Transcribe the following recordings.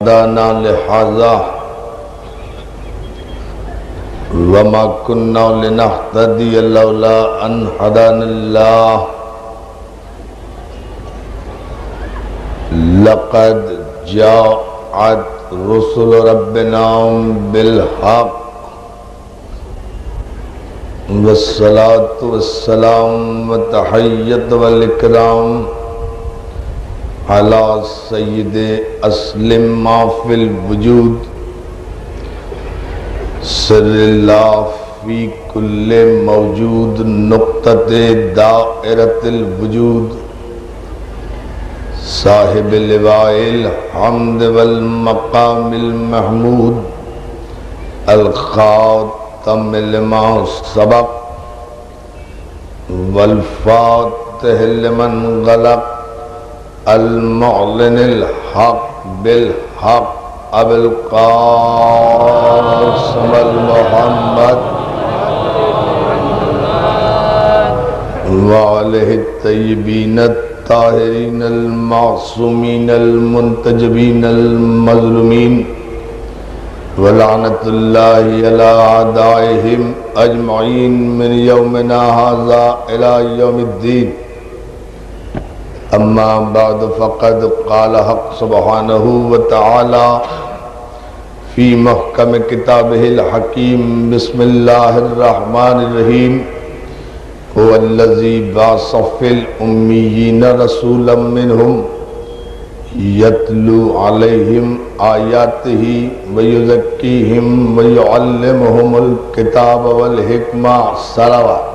دانا لہذا وما كنا لنهتدي لولا ان هدانا الله لقد جاءت رسل ربنا بالحق والصلاة والسلام والتحية والإكرام على سید اسلم ما فی الوجود سر اللہ فی کل موجود نقطۃ دائرۃ الوجود صاحب لواء الحمد والمقام المحمود الخاتم لما سبق والفاتح لمن غلق المعلن الحق بالحق ابو القاسم المحمد وعليه الطيبين الطاهرين المعصومين المنتجبين المظلومين ولعنة الله على أعدائهم أجمعين من يومنا هذا إلى يوم الدين. اما بعد فقد قال حق سبحانه وتعالى في محكم كتابه الحكيم بسم الله الرحمن الرحيم هو الذي بعث في الأميين رسولا منهم يتلو عليهم آياته ويزكيهم ويعلمهم الكتاب والحكمة صلوات.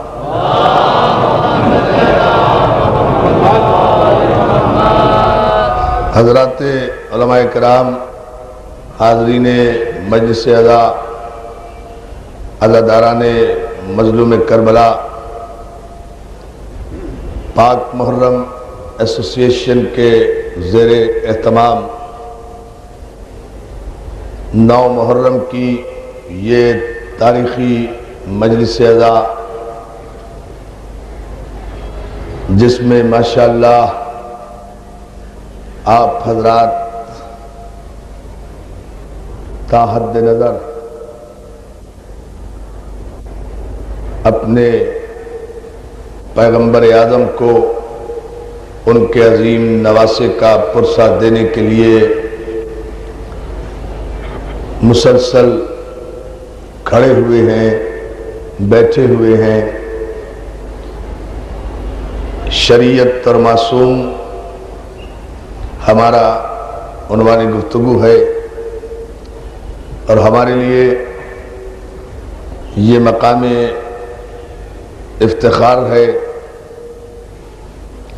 حضرات علماء کرام، حاضرین مجلس عزاداران مظلوم کربلا، پاک محرم ایسوسی ایشن کے زیر اہتمام 9 محرم کی یہ تاریخی مجلس عزا، جس میں ماشاءاللہ آپ حضرات تا حد نظر اپنے پیغمبر اعظم کو ان کے عظیم نواسے کا پرسہ دینے کے لیے مسلسل کھڑے ہوئے ہیں، بیٹھے ہوئے ہیں. شریعت اور معصوم ہمارا عنوان گفتگو ہے، اور ہمارے لیے یہ مقام افتخار ہے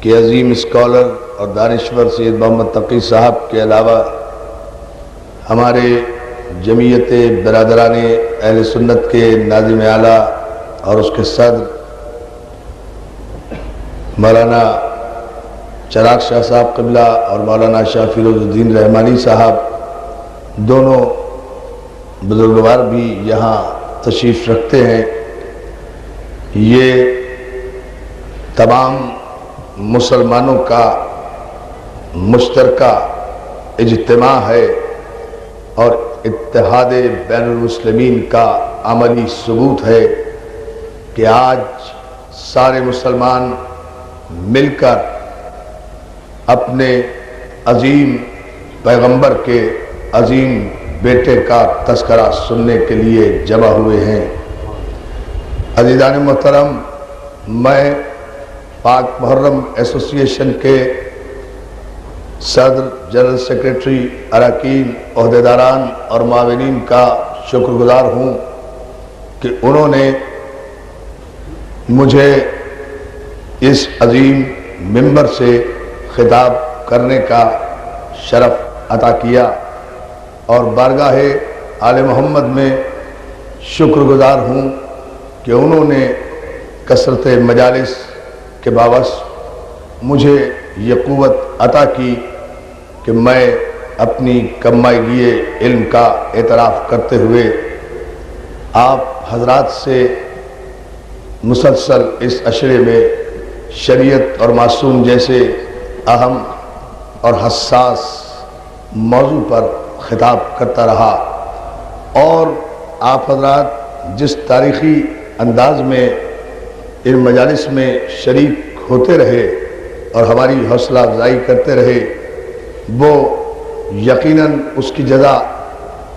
کہ عظیم اسکالر اور دانشور سید محمد تقی صاحب کے علاوہ ہمارے جمعیت برادران اہل سنت کے ناظم اعلیٰ اور اس کے صدر مولانا چراغ شاہ صاحب قبلہ اور مولانا شاہ فیروز الدین رحمانی صاحب، دونوں بزرگوار بھی یہاں تشریف رکھتے ہیں. یہ تمام مسلمانوں کا مشترکہ اجتماع ہے اور اتحاد بین المسلمین کا عملی ثبوت ہے کہ آج سارے مسلمان مل کر اپنے عظیم پیغمبر کے عظیم بیٹے کا تذکرہ سننے کے لیے جمع ہوئے ہیں. عزیزان محترم، میں پاک محرم ایسوسی ایشن کے صدر، جنرل سیکریٹری، اراکین، عہدیداران اور معاونین کا شکر گزار ہوں کہ انہوں نے مجھے اس عظیم منبر سے خطاب کرنے کا شرف عطا کیا، اور بارگاہ آل محمد میں شکر گزار ہوں کہ انہوں نے کثرت مجالس کے باعث مجھے یہ قوت عطا کی کہ میں اپنی کمائی لیے علم کا اعتراف کرتے ہوئے آپ حضرات سے مسلسل اس عشرے میں شریعت اور معصوم جیسے اہم اور حساس موضوع پر خطاب کرتا رہا، اور آپ حضرات جس تاریخی انداز میں ان مجالس میں شریک ہوتے رہے اور ہماری حوصلہ افزائی کرتے رہے، وہ یقیناً اس کی جزا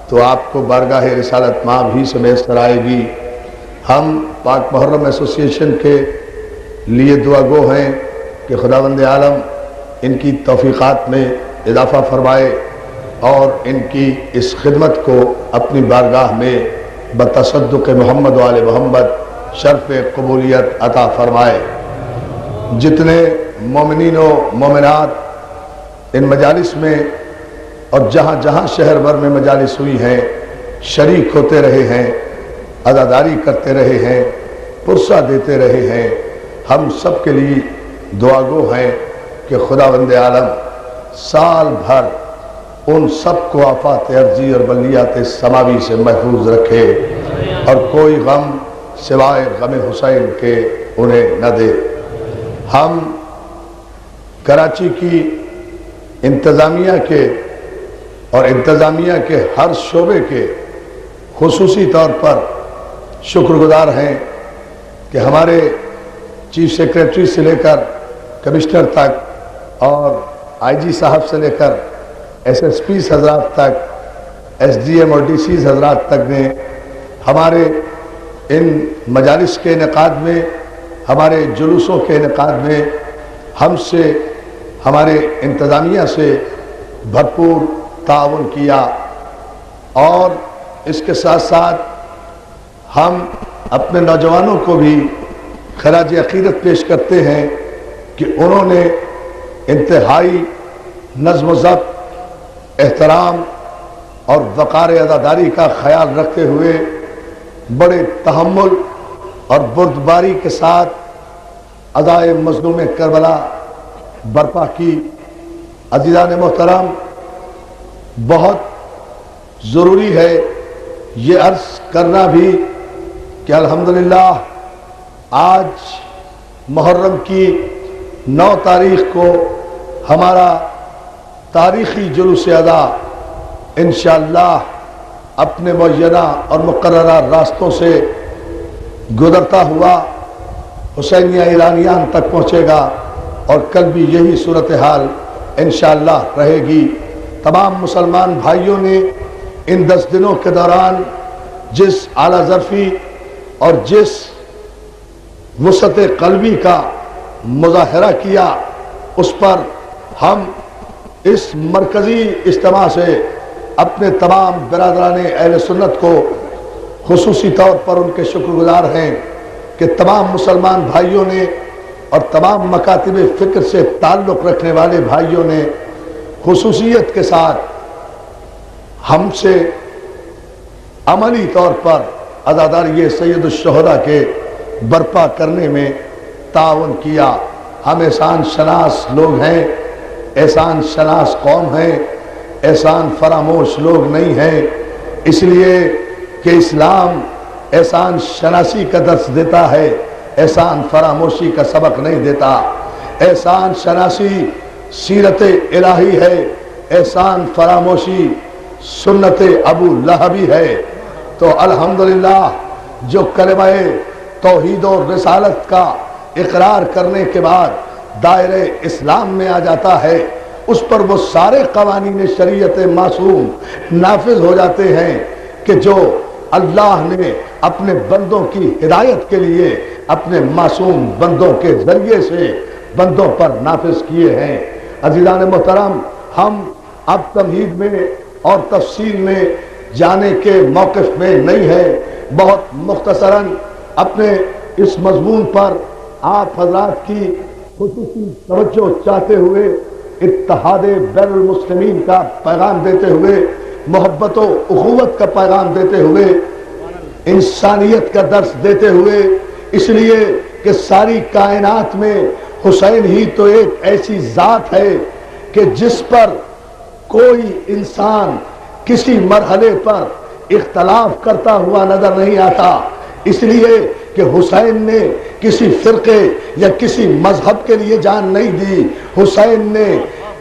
تو آپ کو بارگاہ رسالت مآب ہی سے میسر آئے گی۔ ہم پاک محرم ایسوسی ایشن کے لیے دعا گو ہیں کہ خداوند عالم ان کی توفیقات میں اضافہ فرمائے اور ان کی اس خدمت کو اپنی بارگاہ میں بتصدق محمد و آل محمد شرف قبولیت عطا فرمائے۔ جتنے مومنین و مومنات ان مجالس میں اور جہاں جہاں شہر بھر میں مجالس ہوئی ہیں شریک ہوتے رہے ہیں، عزاداری کرتے رہے ہیں، پرسہ دیتے رہے ہیں، ہم سب کے لیے دعا گو ہیں کہ خداوند عالم سال بھر ان سب کو آفات ارضی اور بلیات سماوی سے محفوظ رکھے اور کوئی غم سوائے غم حسین کے انہیں نہ دے۔ ہم کراچی کی انتظامیہ کے اور انتظامیہ کے ہر شعبے کے خصوصی طور پر شکر گزار ہیں کہ ہمارے چیف سیکریٹری سے لے کر کمشنر تک اور آئی جی صاحب سے لے کر ایس ایس پیز حضرات تک، ایس ڈی ایم اور ڈی سیز حضرات تک نے ہمارے ان مجالس کے انعقاد میں، ہمارے جلوسوں کے انعقاد میں ہم سے، ہمارے انتظامیہ سے بھرپور تعاون کیا، اور اس کے ساتھ ساتھ ہم اپنے نوجوانوں کو بھی خراج عقیدت پیش کرتے ہیں کہ انہوں نے انتہائی نظم و ضبط، احترام اور وقار عزاداری کا خیال رکھتے ہوئے بڑے تحمل اور بردباری کے ساتھ ادائے مظلوم کربلا برپا کی۔ عزیزان محترم، بہت ضروری ہے یہ عرض کرنا بھی کہ الحمدللہ آج محرم کی 9 تاریخ کو ہمارا تاریخی جلوس ادا انشاءاللہ اپنے معینہ اور مقررہ راستوں سے گزرتا ہوا حسینیہ ایرانیان تک پہنچے گا، اور کل بھی یہی صورتحال انشاءاللہ رہے گی۔ تمام مسلمان بھائیوں نے ان 10 دنوں کے دوران جس اعلیٰ ظرفی اور جس وسعت قلبی کا مظاہرہ کیا، اس پر ہم اس مرکزی اجتماع سے اپنے تمام برادران اہل سنت کو خصوصی طور پر ان کے شکر گزار ہیں کہ تمام مسلمان بھائیوں نے اور تمام مکاتب فکر سے تعلق رکھنے والے بھائیوں نے خصوصیت کے ساتھ ہم سے عملی طور پر عزاداری سید الشہداء کے برپا کرنے میں تعاون کیا۔ ہم احسان شناس لوگ ہیں، احسان شناس قوم ہیں، احسان فراموش لوگ نہیں ہیں، اس لیے کہ اسلام احسان شناسی کا درس دیتا ہے، احسان فراموشی کا سبق نہیں دیتا۔ احسان شناسی سیرت الہی ہے، احسان فراموشی سنت ابو لہبی ہے۔ تو الحمدللہ جو کلمہ توحید و رسالت کا اقرار کرنے کے بعد دائرہ اسلام میں آ جاتا ہے، اس پر وہ سارے قوانین شریعت معصوم نافذ ہو جاتے ہیں کہ جو اللہ نے اپنے بندوں کی ہدایت کے لیے اپنے معصوم بندوں کے ذریعے سے بندوں پر نافذ کیے ہیں۔ عزیزان محترم، ہم اب تمہید میں اور تفصیل میں جانے کے موقف میں نہیں ہے، بہت مختصراً اپنے اس مضمون پر آپ حضرات کی خصوصی توجہ چاہتے ہوئے، اتحاد بین المسلمین کا پیغام دیتے ہوئے، محبت و اخوت کا پیغام دیتے ہوئے، انسانیت کا درس دیتے ہوئے، اس لیے کہ ساری کائنات میں حسین ہی تو ایک ایسی ذات ہے کہ جس پر کوئی انسان کسی مرحلے پر اختلاف کرتا ہوا نظر نہیں آتا، اس لیے کہ حسین نے کسی فرقے یا کسی مذہب کے لیے جان نہیں دی، حسین نے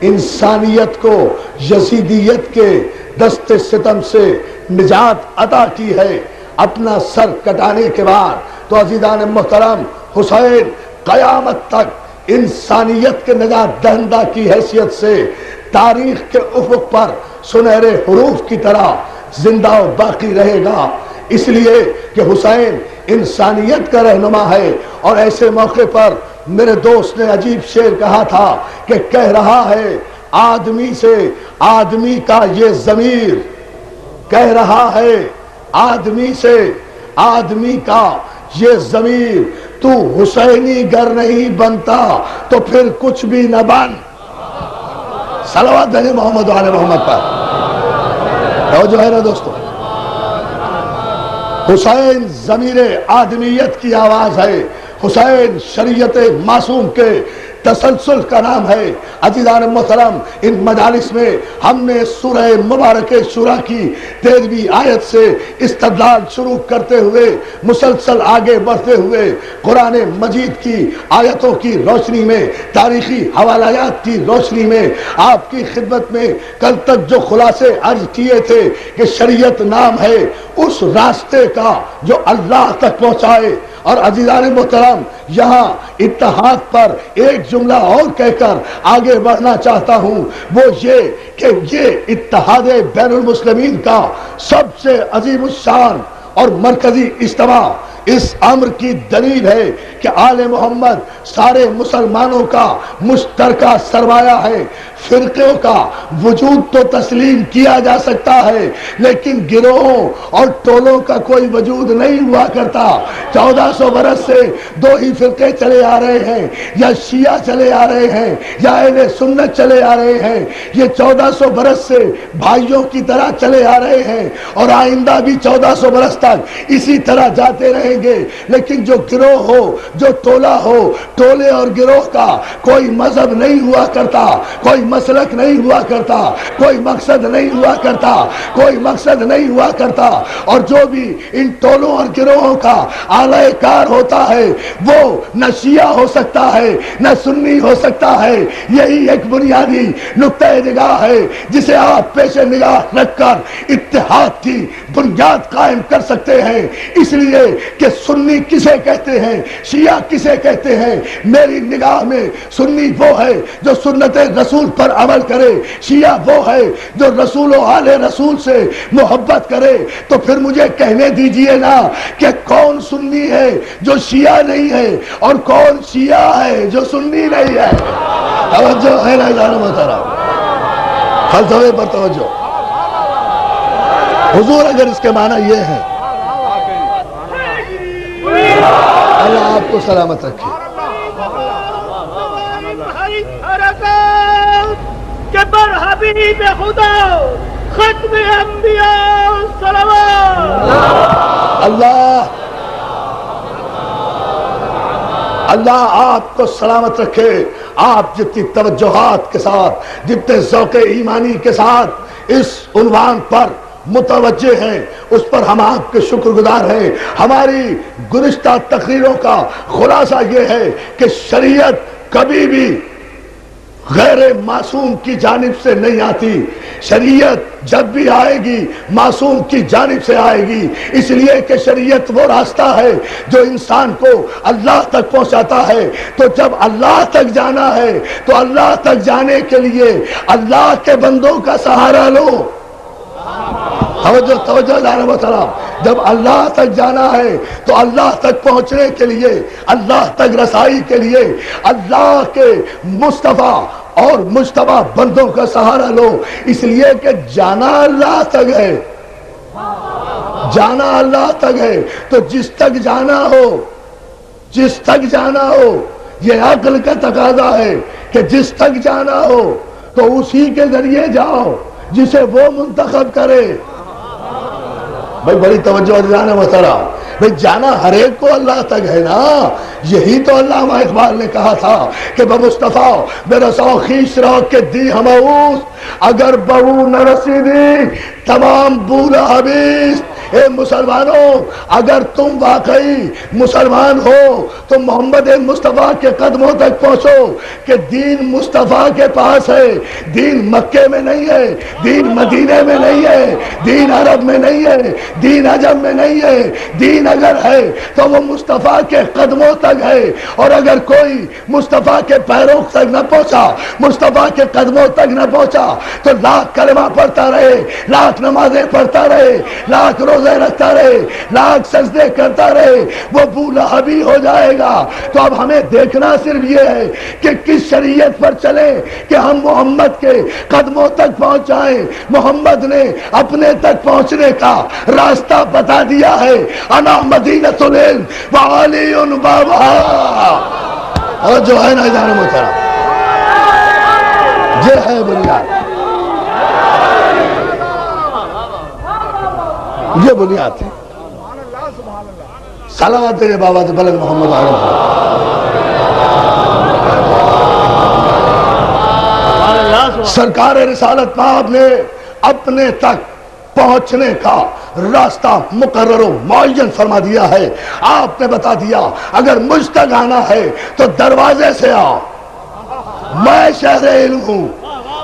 انسانیت کو یزیدیت کے دست ستم سے نجات عطا کی ہے۔ اپنا سر کٹانے کے بعد تو عزیزان محترم حسین قیامت تک انسانیت کے نجات دہندہ کی حیثیت سے تاریخ کے افق پر سنہرے حروف کی طرح زندہ و باقی رہے گا، اس لیے کہ حسین انسانیت کا رہنما ہے۔ اور ایسے موقع پر میرے دوست نے عجیب شعر کہا تھا کہ کہہ رہا ہے آدمی سے آدمی کا یہ ضمیر، کہہ رہا ہے آدمی سے آدمی کا یہ ضمیر، تو حسینی گر نہیں بنتا تو پھر کچھ بھی نہ بن۔ صلوات علی محمد و علی محمد پر توجہ ہے نا دوستو۔ حسین ضمیر آدمیت کی آواز ہے، حسین شریعت معصوم کے تسلسل کا نام ہے۔ عزیزان محترم، ان مجالس میں ہم نے سورہ مبارک شورا کی 13ویں آیت سے استدلال شروع کرتے ہوئے مسلسل آگے بڑھتے ہوئے قرآن مجید کی آیتوں کی روشنی میں، تاریخی حوالات کی روشنی میں آپ کی خدمت میں کل تک جو خلاصے عرض کیے تھے کہ شریعت نام ہے اس راستے کا جو اللہ تک پہنچائے۔ اور عزیزان محترم، یہاں اتحاد پر ایک جملہ اور کہہ کر آگے بڑھنا چاہتا ہوں، وہ یہ کہ یہ اتحاد بین المسلمین کا سب سے عظیم الشان اور مرکزی اجتماع اس امر کی دلیل ہے کہ آل محمد سارے مسلمانوں کا مشترکہ سرمایہ ہے۔ فرقوں کا وجود تو تسلیم کیا جا سکتا ہے لیکن گروہوں اور ٹولوں کا کوئی وجود نہیں ہوا کرتا۔ 1400 برس سے دو ہی فرقے چلے آ رہے ہیں، یا شیعہ چلے آ رہے ہیں یا اہل سنت چلے آ رہے ہیں۔ یہ 1400 برس سے بھائیوں کی طرح چلے آ رہے ہیں اور آئندہ بھی 1400 برس تک اسی طرح جاتے رہیں گے۔ لیکن جو گروہ ہو، جو ٹولہ ہو، ٹولے اور گروہ کا کوئی مذہب نہیں ہوا کرتا، کوئی مسلک نہیں ہوا کرتا، کوئی مقصد نہیں ہوا کرتا، کوئی مقصد نہیں ہوا کرتا۔ اور جو بھی ان ٹولوں اور گروہوں کا اعلی کار ہوتا ہے وہ نہ شیعہ ہو سکتا ہے نہ سنی ہو سکتا ہے۔ یہی ایک بنیادی نقطہ نگاہ ہے جسے آپ پیش نگاہ رکھ کر اتحاد کی بنیاد قائم کر سکتے ہیں۔ اس لیے کہ سنی کسے کہتے ہیں، شیعہ کسے کہتے ہیں، میری نگاہ میں سنی وہ ہے جو سنت رسول پر عمل کرے، شیعہ وہ ہے جو رسول و آل رسول سے محبت کرے۔ تو پھر مجھے کہنے دیجئے نا کہ کون سنی ہے جو شیعہ نہیں ہے اور کون شیعہ ہے جو سنی نہیں ہے۔ توجہ ہے نا جان محترم، فلسفے پر توجہ۔ حضور اگر اس کے معنی یہ ہے، اللہ آپ کو سلامت رکھے۔ کہ بر حبیب خدا ختم انبیاء صلوات اللہ آپ کو سلامت رکھے۔ آپ جتنی توجہات کے ساتھ، جتنے ذوق ایمانی کے ساتھ اس عنوان پر متوجہ ہیں اس پر ہم آپ کے شکر گزار ہیں۔ ہماری گزشتہ تقریروں کا خلاصہ یہ ہے کہ شریعت کبھی بھی غیر معصوم کی جانب سے نہیں آتی، شریعت جب بھی آئے گی معصوم کی جانب سے آئے گی، اس لیے کہ شریعت وہ راستہ ہے جو انسان کو اللہ تک پہنچاتا ہے۔ تو جب اللہ تک جانا ہے تو اللہ تک جانے کے لیے اللہ کے بندوں کا سہارا لو۔ توجہ جانا مسئلہ، جب اللہ تک جانا ہے تو اللہ تک پہنچنے کے لیے، اللہ تک رسائی کے لیے اللہ کے مصطفیٰ اور مجتبی بندوں کا سہارا لو۔ اس لیے کہ جانا اللہ تک ہے، جانا اللہ تک ہے۔ تو جس تک جانا ہو، جس تک جانا ہو، یہ عقل کا تقاضا ہے کہ جس تک جانا ہو تو اسی کے ذریعے جاؤ جسے وہ منتخب کرے۔ بھائی بڑی توجہ جانا مسئلہ، بھائی جانا ہر ایک کو اللہ تک ہے نا، یہی تو علامہ اقبال نے کہا تھا کہ بمصطفیٰ برسو خیش را کہ دی ہماؤس اگر بہو نہ رسیدی تمام بولا حبیث. اے مسلمانوں، اگر تم واقعی مسلمان ہو تو محمد مصطفیٰ کے قدموں تک پہنچو کہ دین مصطفیٰ کے پاس ہے. دین مکے میں نہیں ہے، دین مدینے میں نہیں ہے، دین عرب میں نہیں ہے، دین عجم میں نہیں ہے. دین اگر ہے تو وہ مصطفیٰ کے قدموں تک ہے. اور اگر کوئی مصطفیٰ کے پیروں تک نہ پہنچا، مصطفیٰ کے قدموں تک نہ پہنچا تو لاکھ کلمہ پڑھتا رہے، لاکھ نمازیں پڑھتا رہے، لاکھ روزے رکھتا رہے، لاکھ سجدے کرتا رہے، وہ بولہبی ہو جائے گا. تو اب ہمیں دیکھنا صرف یہ ہے کہ کس شریعت پر چلیں کہ ہم محمد کے قدموں تک پہنچ جائیں. محمد نے اپنے تک پہنچنے کا راستہ بتا دیا ہے. انا مدینۃ العلم وعلی بابھا. اور جو ہے نا ادارہ محترم، یہ ہے بنیاد، یہ بنیاد ہے. صلوات تیرے بابا سے بلند محمد علیہ. سرکار رسالت پاک نے اپنے تک پہنچنے کا راستہ مقرر و معین فرما دیا ہے. آپ نے بتا دیا اگر مجھ تک آنا ہے تو دروازے سے آؤ. میں شہر علم ہوں،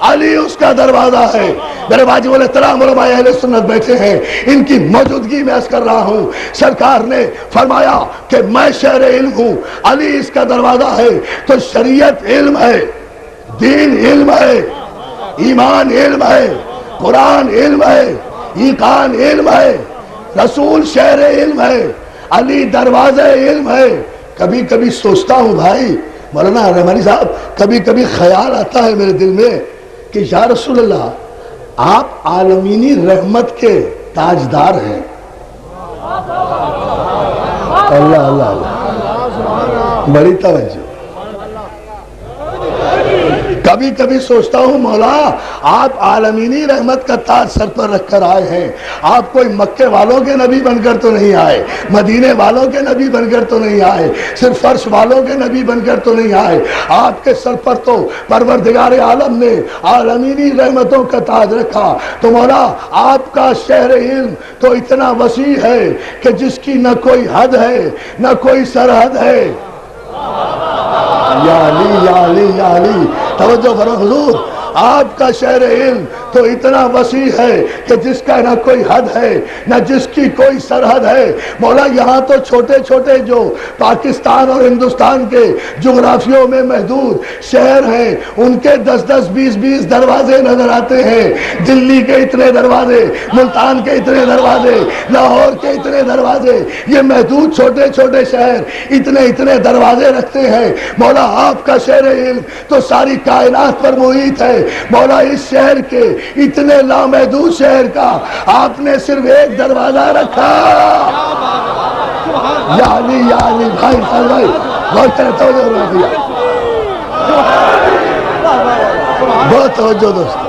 علی اس کا دروازہ ہے. میرے واجب الاحترام علماء اہل سنت بیٹھے ہیں، ان کی موجودگی میں عرض کر رہا ہوں. سرکار نے فرمایا کہ میں شہر علم ہوں، علی اس کا دروازہ ہے. تو شریعت علم ہے، دین علم ہے، ایمان علم ہے، قرآن علم ہے، ایقان علم ہے، رسول شہر علم ہے، علی دروازہ علم ہے. کبھی کبھی سوچتا ہوں بھائی مولانا رحمانی صاحب، کبھی کبھی خیال آتا ہے میرے دل میں کہ یا رسول اللہ آپ عالمینی رحمت کے تاجدار ہیں. اللہ اللہ اللہ، بڑی توجہ. کبھی کبھی سوچتا ہوں مولا آپ عالمینی رحمت کا تاج سر پر رکھ کر آئے ہیں. آپ کوئی مکے والوں کے نبی بن کر تو نہیں آئے، مدینے والوں کے نبی بن کر تو نہیں آئے، صرف فرش والوں کے نبی بن کر تو نہیں آئے. آپ کے سر پر تو پروردگار عالم نے عالمینی رحمتوں کا تاج رکھا. تو مولا آپ کا شہر علم تو اتنا وسیع ہے کہ جس کی نہ کوئی حد ہے نہ کوئی سرحد ہے. یا علی یا علی یا علی، توجہ فرما حضور. آپ کا شہر علم تو اتنا وسیع ہے کہ جس کا نہ کوئی حد ہے نہ جس کی کوئی سرحد ہے. مولا یہاں تو چھوٹے چھوٹے جو پاکستان اور ہندوستان کے جغرافیوں میں محدود شہر ہیں ان کے 10-10 20-20 دروازے نظر آتے ہیں. دلی کے اتنے دروازے، ملتان کے اتنے دروازے، لاہور کے اتنے دروازے، یہ محدود چھوٹے چھوٹے شہر اتنے دروازے رکھتے ہیں. مولا آپ کا شہر علم تو ساری کائنات پر محیط ہے. مولا اس شہر کے اتنے لامحدود شہر کا آپ نے صرف ایک دروازہ رکھا. یا علی یا علی بھائی بھائی بہت توجہ، بہت توجہ دوستو.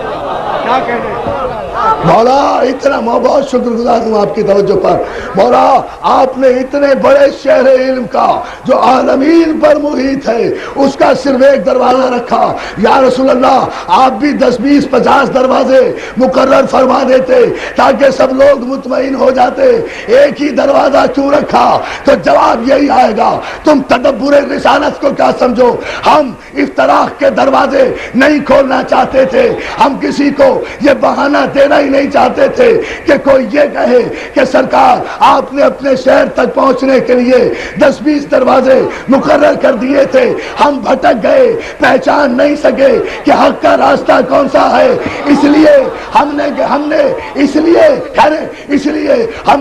مولا اتنا میں بہت شکر گزار ہوں آپ کی توجہ پر. مولا آپ نے اتنے بڑے شہر علم کا جو عالمین پر محیط ہے اس کا صرف ایک دروازہ رکھا. یا رسول اللہ آپ بھی 10-20-50 دروازے مقرر فرما دیتے تاکہ سب لوگ مطمئن ہو جاتے. ایک ہی دروازہ کیوں رکھا؟ تو جواب یہی آئے گا تم تدبر رسالت کو کیا سمجھو. ہم افتراق کے دروازے نہیں کھولنا چاہتے تھے. ہم کسی کو یہ بہانہ دینا ہی نہیں چاہتے تھے کہ کوئی یہ کہے کہ سرکار آپ نے اپنے شہر تک پہنچنے کے لیے 10-20 دروازے مقرر کر دیے تھے. ہم بھٹک گئے، پہچان نہیں سکے کہ حق کا راستہ کون سا ہے. اس لیے ہم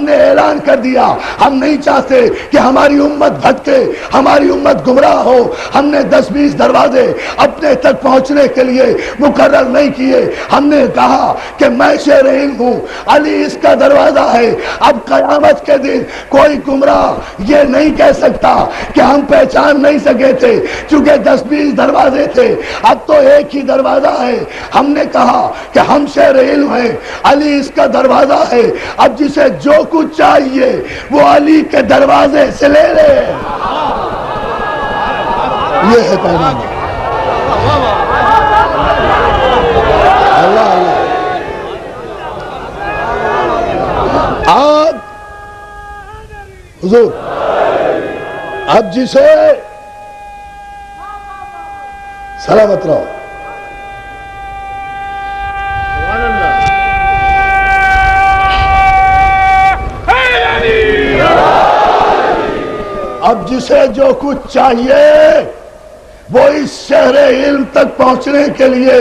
نے اعلان کر دیا ہم نہیں چاہتے کہ ہماری امت بھٹکے، ہماری امت گمراہ ہو. ہم نے 10-20 دروازے اپنے تک پہنچنے کے لیے مقرر نہیں کیے. ہم نے کہا کہ میں شہر علم ہوں، علی اس کا دروازہ ہے. اب قیامت کے دن کوئی گمراہ یہ نہیں کہہ سکتا کہ ہم پہچان نہیں سکے تھے چونکہ 10-20 دروازے تھے. اب تو ایک ہی دروازہ ہے. ہم نے کہا کہ ہم شہر علم ہیں، علی اس کا دروازہ ہے. اب جسے جو کچھ چاہیے وہ علی کے دروازے سے لے لے. یہ ہے پیغام. اللہ اللہ. آپ حضور اب جسے سلامت رہو. اب جسے جو کچھ چاہیے وہ اس شہر علم تک پہنچنے کے لیے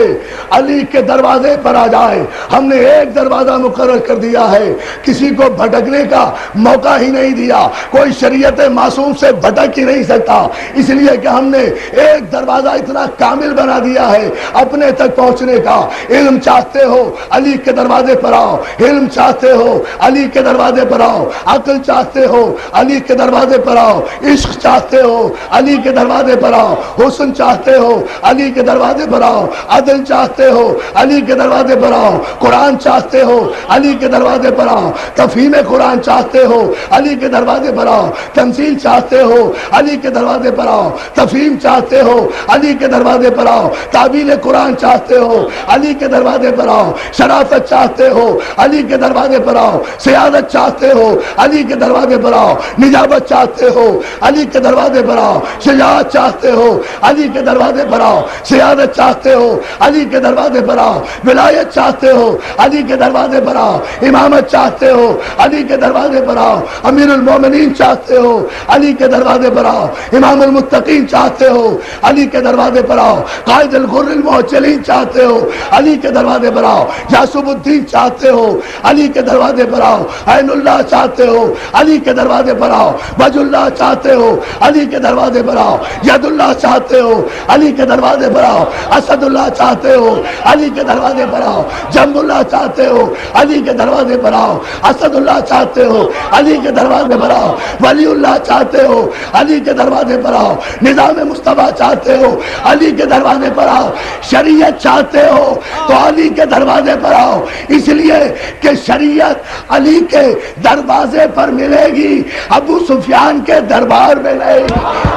علی کے دروازے پر آ جائے. ہم نے ایک دروازہ مقرر کر دیا ہے, کسی کو بھٹکنے کا موقع ہی نہیں دیا. کوئی شریعت معصوم سے بھٹک ہی نہیں سکتا, اس لیے کہ ہم نے ایک دروازہ اتنا کامل بنا دیا ہے اپنے تک پہنچنے کا. علم چاہتے ہو علی کے دروازے پر آؤ, علم چاہتے ہو علی کے دروازے پر آؤ, عقل چاہتے ہو علی کے دروازے پر آؤ, عشق چاہتے ہو علی کے دروازے پر آؤ, حسن چاہتے ہو علی کے دروازے پر آؤ, عدل چاہتے ہو علی کے دروازے پر آؤ, قرآن چاہتے ہو علی کے دروازے پر آؤ, تفہیم قرآن چاہتے ہو علی کے دروازے پر آؤ, تنزیل چاہتے ہو علی کے دروازے پر آؤ, تفہیم چاہتے ہو علی کے دروازے پر آؤ, تعبیر قرآن چاہتے ہو علی کے دروازے پر آؤ, شرافت چاہتے ہو علی کے دروازے پر آؤ, سیادت چاہتے ہو علی کے دروازے پر آؤ, نجابت چاہتے ہو علی کے دروازے پر آؤ, شجاعت چاہتے ہو علی کے دروازے پر آؤ, سیادت چاہتے ہو علی کے دروازے پر آؤ, ولایت چاہتے ہو علی کے دروازے پر آؤ, امامت چاہتے ہو علی کے دروازے پر آؤ, امیر المومنین چاہتے ہو علی کے دروازے پر آؤ, امام المتقین چاہتے ہو علی کے دروازے پر آؤ, قائد الغر المحجلین چاہتے ہو علی کے دروازے پر آؤ, یاسب الدین چاہتے ہو علی کے دروازے پر آؤ, عین اللہ چاہتے ہو علی کے دروازے پر آؤ, وجہ اللہ چاہتے ہو علی کے دروازے پر آؤ, ید اللہ چاہتے ہو علی کے دروازے پر آؤ, اسد اللہ چاہتے ہو علی کے دروازے پر آؤ, جنب اللہ چاہتے ہو علی کے دروازے پر آؤ, اسد اللہ چاہتے ہو علی کے دروازے پر آؤ, ولی اللہ چاہتے ہو علی کے دروازے پر آؤ, نظام مصطفیٰ چاہتے ہو علی کے دروازے پر آؤ, شریعت چاہتے ہو تو علی کے دروازے پر آؤ, اس لیے کہ شریعت علی کے دروازے پر ملے گی, ابو سفیان کے دربار میں نہیں.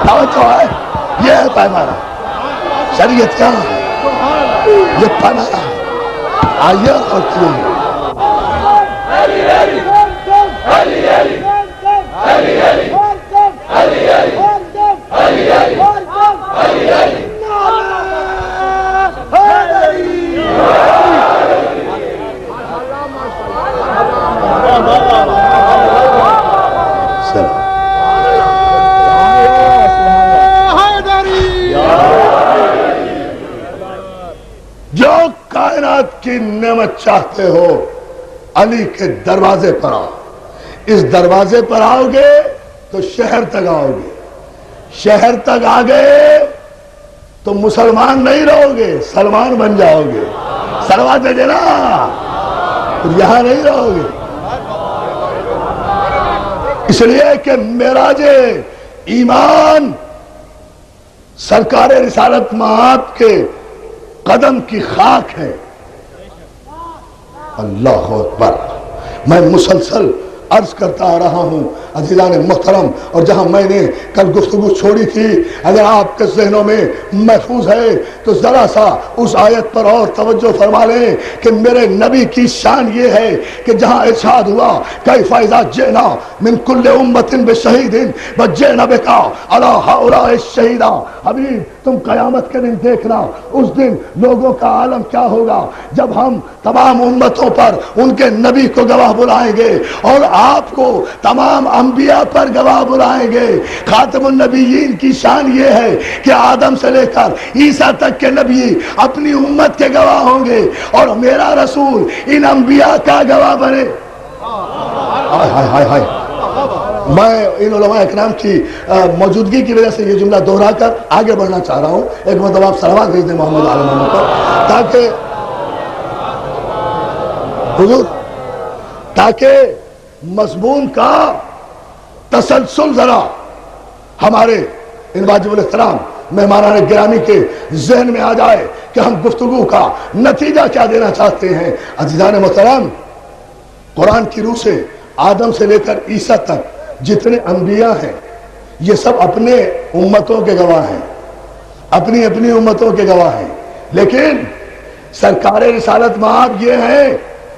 توجہ ہے, یہ ہے پیمانہ. شریعت کیا ہے؟ یہ پیمانہ آئیے اور کیوں جو کائنات کی نعمت چاہتے ہو علی کے دروازے پر آؤ. اس دروازے پر آؤ گے تو شہر تک آؤ گے, شہر تک آ گئے تو مسلمان نہیں رہو گے, سلمان بن جاؤ گے. سلوات دے دینا, یہاں نہیں رہو گے. اس لیے کہ معراج ایمان سرکار رسالت مآب کے قدم کی خاک ہے. اللہ اکبر. میں مسلسل عرض کرتا آ رہا ہوں عزیزان محترم, اور جہاں میں نے کل گفتگو چھوڑی تھی اگر آپ کے ذہنوں میں محفوظ ہے تو ذرا سا اس آیت پر اور توجہ فرما لیں کہ میرے نبی کی شان یہ ہے کہ جہاں ارشاد ہوا کیف اذا جئنا من کل امت بشہید وجئنا بک علی ہؤلاء الشہیدا. حبیب تم قیامت کے دن دیکھنا, اس دن لوگوں کا عالم کیا ہوگا جب ہم تمام امتوں پر ان کے نبی کو گواہ بلائیں گے اور آپ کو تمام انبیاء پر گواہ بلائیں گے. خاتم النبیین کی شان یہ ہے کہ آدم سے لے کر عیسیٰ تک کے نبی اپنی امت کے گواہ ہوں گے اور میرا رسول ان انبیاء کا گواہ بنے. میں ان علماء اکرام کی موجودگی کی وجہ سے یہ جملہ دہرا کر آگے بڑھنا چاہ رہا ہوں. ایک مرتبہ آپ صلوات بھیج دیں محمد علی محمد پر, تاکہ حضور تاکہ مضمون کا تسلسل ذرا ہمارے ان واجب الاحترام مہمانان گرامی کے ذہن میں آ جائے کہ ہم گفتگو کا نتیجہ کیا دینا چاہتے ہیں. عزیزان محترم, قرآن کی روح سے آدم سے لے کر عیسیٰ تک جتنے انبیاء ہیں یہ سب اپنے امتوں کے گواہ ہیں. اپنی اپنی امتوں کے گواہ ہیں، لیکن سرکار رسالت مآب یہ ہے،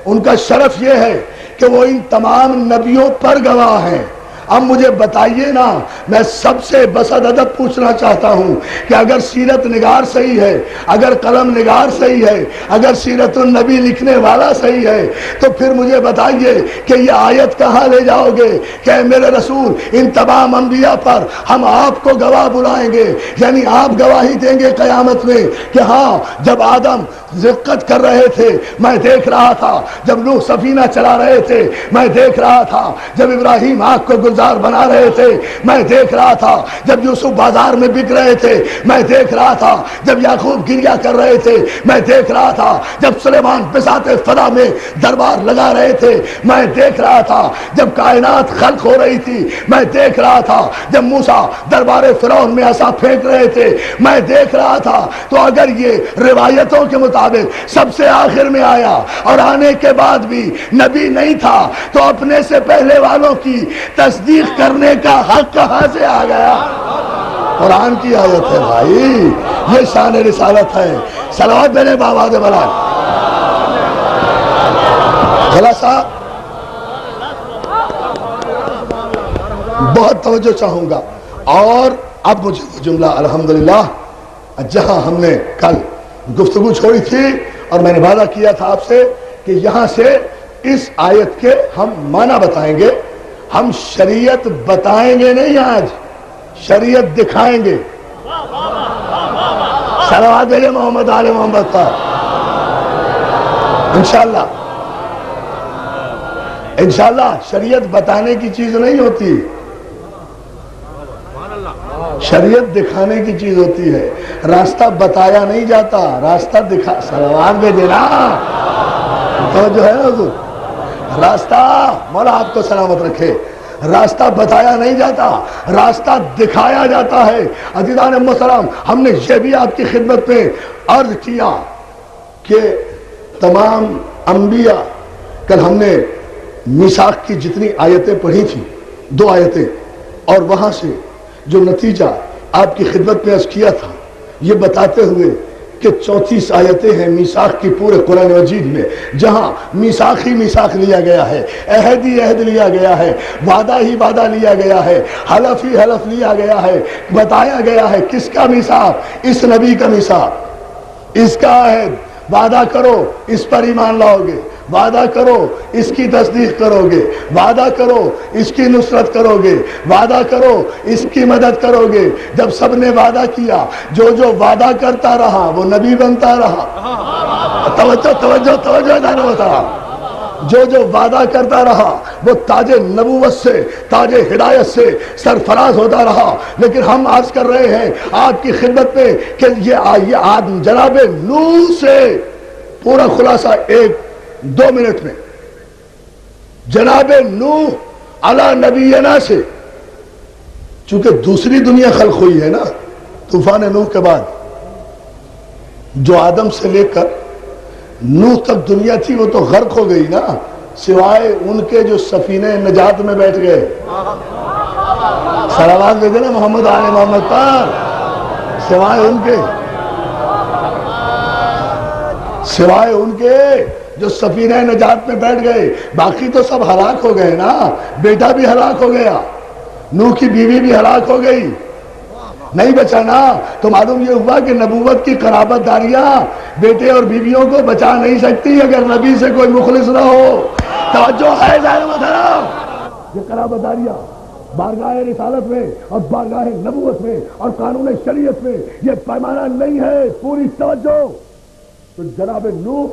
ان کا شرف یہ ہے کہ وہ ان تمام نبیوں پر گواہ ہیں۔ اب مجھے بتائیے نا، میں سب سے بسد ادب پوچھنا چاہتا ہوں کہ اگر سیرت نگار صحیح ہے، اگر قلم نگار صحیح ہے، اگر سیرت النبی لکھنے والا صحیح ہے، تو پھر مجھے بتائیے کہ یہ آیت کہاں لے جاؤ گے کہ اے میرے رسول ان تمام انبیاء پر ہم آپ کو گواہ بلائیں گے، یعنی آپ گواہی دیں گے قیامت میں کہ ہاں جب آدم رقت کر رہے تھے میں دیکھ رہا تھا، جب نوح سفینہ چلا رہے تھے میں دیکھ رہا تھا، جب ابراہیم آگ کو گلزار بنا رہے تھے میں دیکھ رہا تھا، جب یوسف بازار میں بک رہے تھے میں دیکھ رہا تھا، جب یعقوب گریہ کر رہے تھے میں دیکھ رہا تھا، جب سلیمان بساط فضا میں دربار لگا رہے تھے میں دیکھ رہا تھا، جب کائنات خلق ہو رہی تھی میں دیکھ رہا تھا، جب موسیٰ دربار فرعون میں عصا پھینک رہے تھے میں دیکھ رہا تھا۔ تو اگر یہ روایتوں کے مطابق سب سے آخر میں آیا اور آنے کے بعد بھی نبی نہیں تھا تو اپنے سے پہلے والوں کی تصدیق کرنے کا حق کہاں سے آ گیا؟ قرآن کی آیت ہے بھائی، یہ شان رسالت ہے۔ صلوات میرے بابا دے بلا خلاصہ بہت توجہ چاہوں گا۔ اور اب مجھے وہ جملہ الحمدللہ جہاں ہم نے کل گفتگو چھوڑی تھی اور میں نے وعدہ کیا تھا آپ سے کہ یہاں سے اس آیت کے ہم معنی بتائیں گے، ہم شریعت بتائیں گے نہیں، آج شریعت دکھائیں گے۔ صلوات علی محمد آل محمد پر انشاءاللہ شریعت بتانے کی چیز نہیں ہوتی، شریعت دکھانے کی چیز ہوتی ہے۔ راستہ بتایا نہیں جاتا، راستہ دکھا۔ صلوات میں دینا توجہ ہے حضور، راستہ مولا آپ کو سلامت رکھے، راستہ بتایا نہیں جاتا، راستہ دکھایا جاتا ہے۔ عزیزان محترم، ہم نے یہ بھی آپ کی خدمت میں عرض کیا کہ تمام انبیاء، کل ہم نے میثاق کی جتنی آیتیں پڑھی تھیں 2 آیتیں، اور وہاں سے جو نتیجہ آپ کی خدمت میں عرض کیا تھا یہ بتاتے ہوئے کہ 34 آیتیں ہیں میثاق کی پورے قرآن مجید میں، جہاں میثاق ہی میثاق لیا گیا ہے، عہد ہی عہد لیا گیا ہے، وعدہ ہی وعدہ لیا گیا ہے، حلف ہی حلف لیا گیا ہے، بتایا گیا ہے کس کا میثاق؟ اس نبی کا میثاق، اس کا عہد، وعدہ کرو اس پر ایمان لاؤ گے، وعدہ کرو اس کی تصدیق کرو گے، وعدہ کرو اس کی نصرت کرو گے، وعدہ کرو اس کی مدد کرو گے۔ جب سب نے وعدہ کیا، جو جو وعدہ کرتا رہا وہ نبی بنتا رہا۔ توجہ توجہ توجہ دانا ہوتا، جو جو وعدہ کرتا رہا وہ تاج نبوت سے، تاج ہدایت سے سرفراز ہوتا رہا۔ لیکن ہم عرض کر رہے ہیں آپ کی خدمت میں کہ یہ آدم جناب نوح سے پورا خلاصہ 1-2 منٹ میں، جناب نوح علی نبینا سے، چونکہ دوسری دنیا خلق ہوئی ہے نا طوفان نوح کے بعد، جو آدم سے لے کر نوح تک دنیا تھی وہ تو غرق ہو گئی نا، سوائے ان کے جو سفینہ نجات میں بیٹھ گئے۔ صلوات دے دینا محمد آل محمد پر، سوائے ان کے جو سفینہ نجات میں بیٹھ گئے، باقی تو سب ہلاک ہو گئے نا۔ بیٹا بھی ہلاک ہو گیا، نوح کی بیوی بھی ہلاک ہو گئی، نہیں بچا نا۔ تو معلوم یہ ہوا کہ نبوت کی قرابت داریاں بیٹے اور بیویوں کو بچا نہیں سکتی اگر نبی سے کوئی مخلص نہ ہو۔ توجہ ہے ظاہر محترم، یہ قرابت داریاں بارگاہ رسالت میں اور بارگاہ نبوت میں اور قانون شریعت میں یہ پیمانہ نہیں ہے، پوری توجہ۔ تو جناب نوح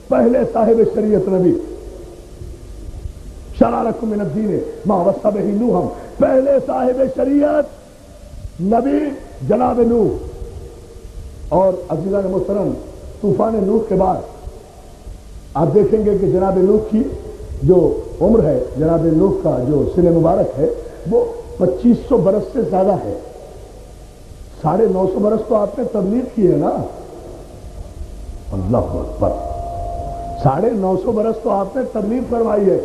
پہلے صاحب شریعت نبی، شرع لکم من الدین ما وصی بہ نوحا، پہلے صاحب شریعت نبی جناب نوح۔ اور عزیزان محترم طوفان نوح کے بعد آپ دیکھیں گے کہ جناب نوح کی جو عمر ہے، جناب نوح کا جو سن مبارک ہے وہ 2500 برس سے زیادہ ہے۔ 950 برس تو آپ نے تبلیغ کی ہے نا، اللہ اکبر، 950 برس تو آپ نے تبلیغ فرمائی ہے،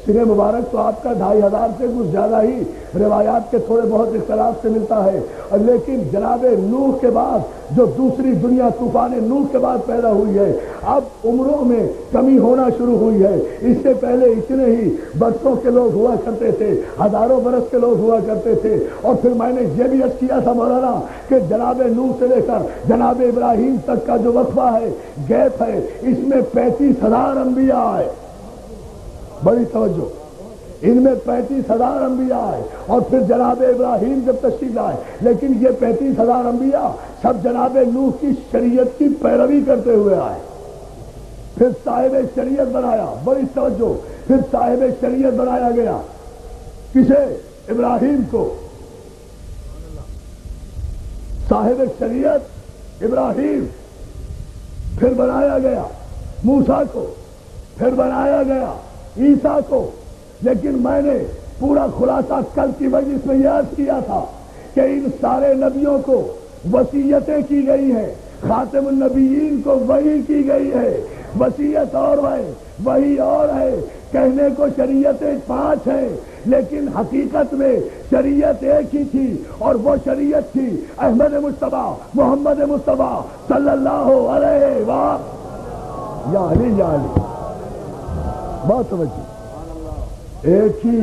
سر مبارک تو آپ کا 2500 سے کچھ زیادہ ہی روایات کے تھوڑے بہت اختلاف سے ملتا ہے، لیکن جناب نوح کے بعد جو دوسری دنیا طوفان نوح کے بعد پیدا ہوئی ہے، اب عمروں میں کمی ہونا شروع ہوئی ہے۔ اس سے پہلے اتنے ہی برسوں کے لوگ ہوا کرتے تھے، ہزاروں برس کے لوگ ہوا کرتے تھے۔ اور پھر میں نے یہ بھی عرض کیا تھا مولانا کہ جناب نوح سے لے کر جناب ابراہیم تک کا جو وقفہ ہے، گیپ ہے، اس میں 35,000 انبیاء آئے۔ بڑی توجہ، ان میں 35,000 انبیاء آئے، اور پھر جناب ابراہیم جب تشریف لائے، لیکن یہ 35,000 انبیاء سب جناب نوح کی شریعت کی پیروی کرتے ہوئے آئے۔ پھر صاحب شریعت بنایا، بڑی توجہ، پھر صاحب شریعت بنایا گیا، کسے؟ ابراہیم کو۔ صاحب شریعت ابراہیم، پھر بنایا گیا موسیٰ کو، پھر بنایا گیا عیسیٰ کو۔ لیکن میں نے پورا خلاصہ کل کی مجلس میں یہ عرض کیا تھا کہ ان سارے نبیوں کو وصیتیں کی گئی ہیں، خاتم النبیین کو وحی کی گئی ہے، وصیت اور ہے، وحی اور ہے۔ کہنے کو شریعتیں 5 ہیں، لیکن حقیقت میں شریعت ایک ہی تھی، اور وہ شریعت تھی احمد مصطفیٰ محمد مصطفیٰ صلی اللہ علیہ وآلہ۔ یا علی یا علی، بات سمجھیے، ایک ہی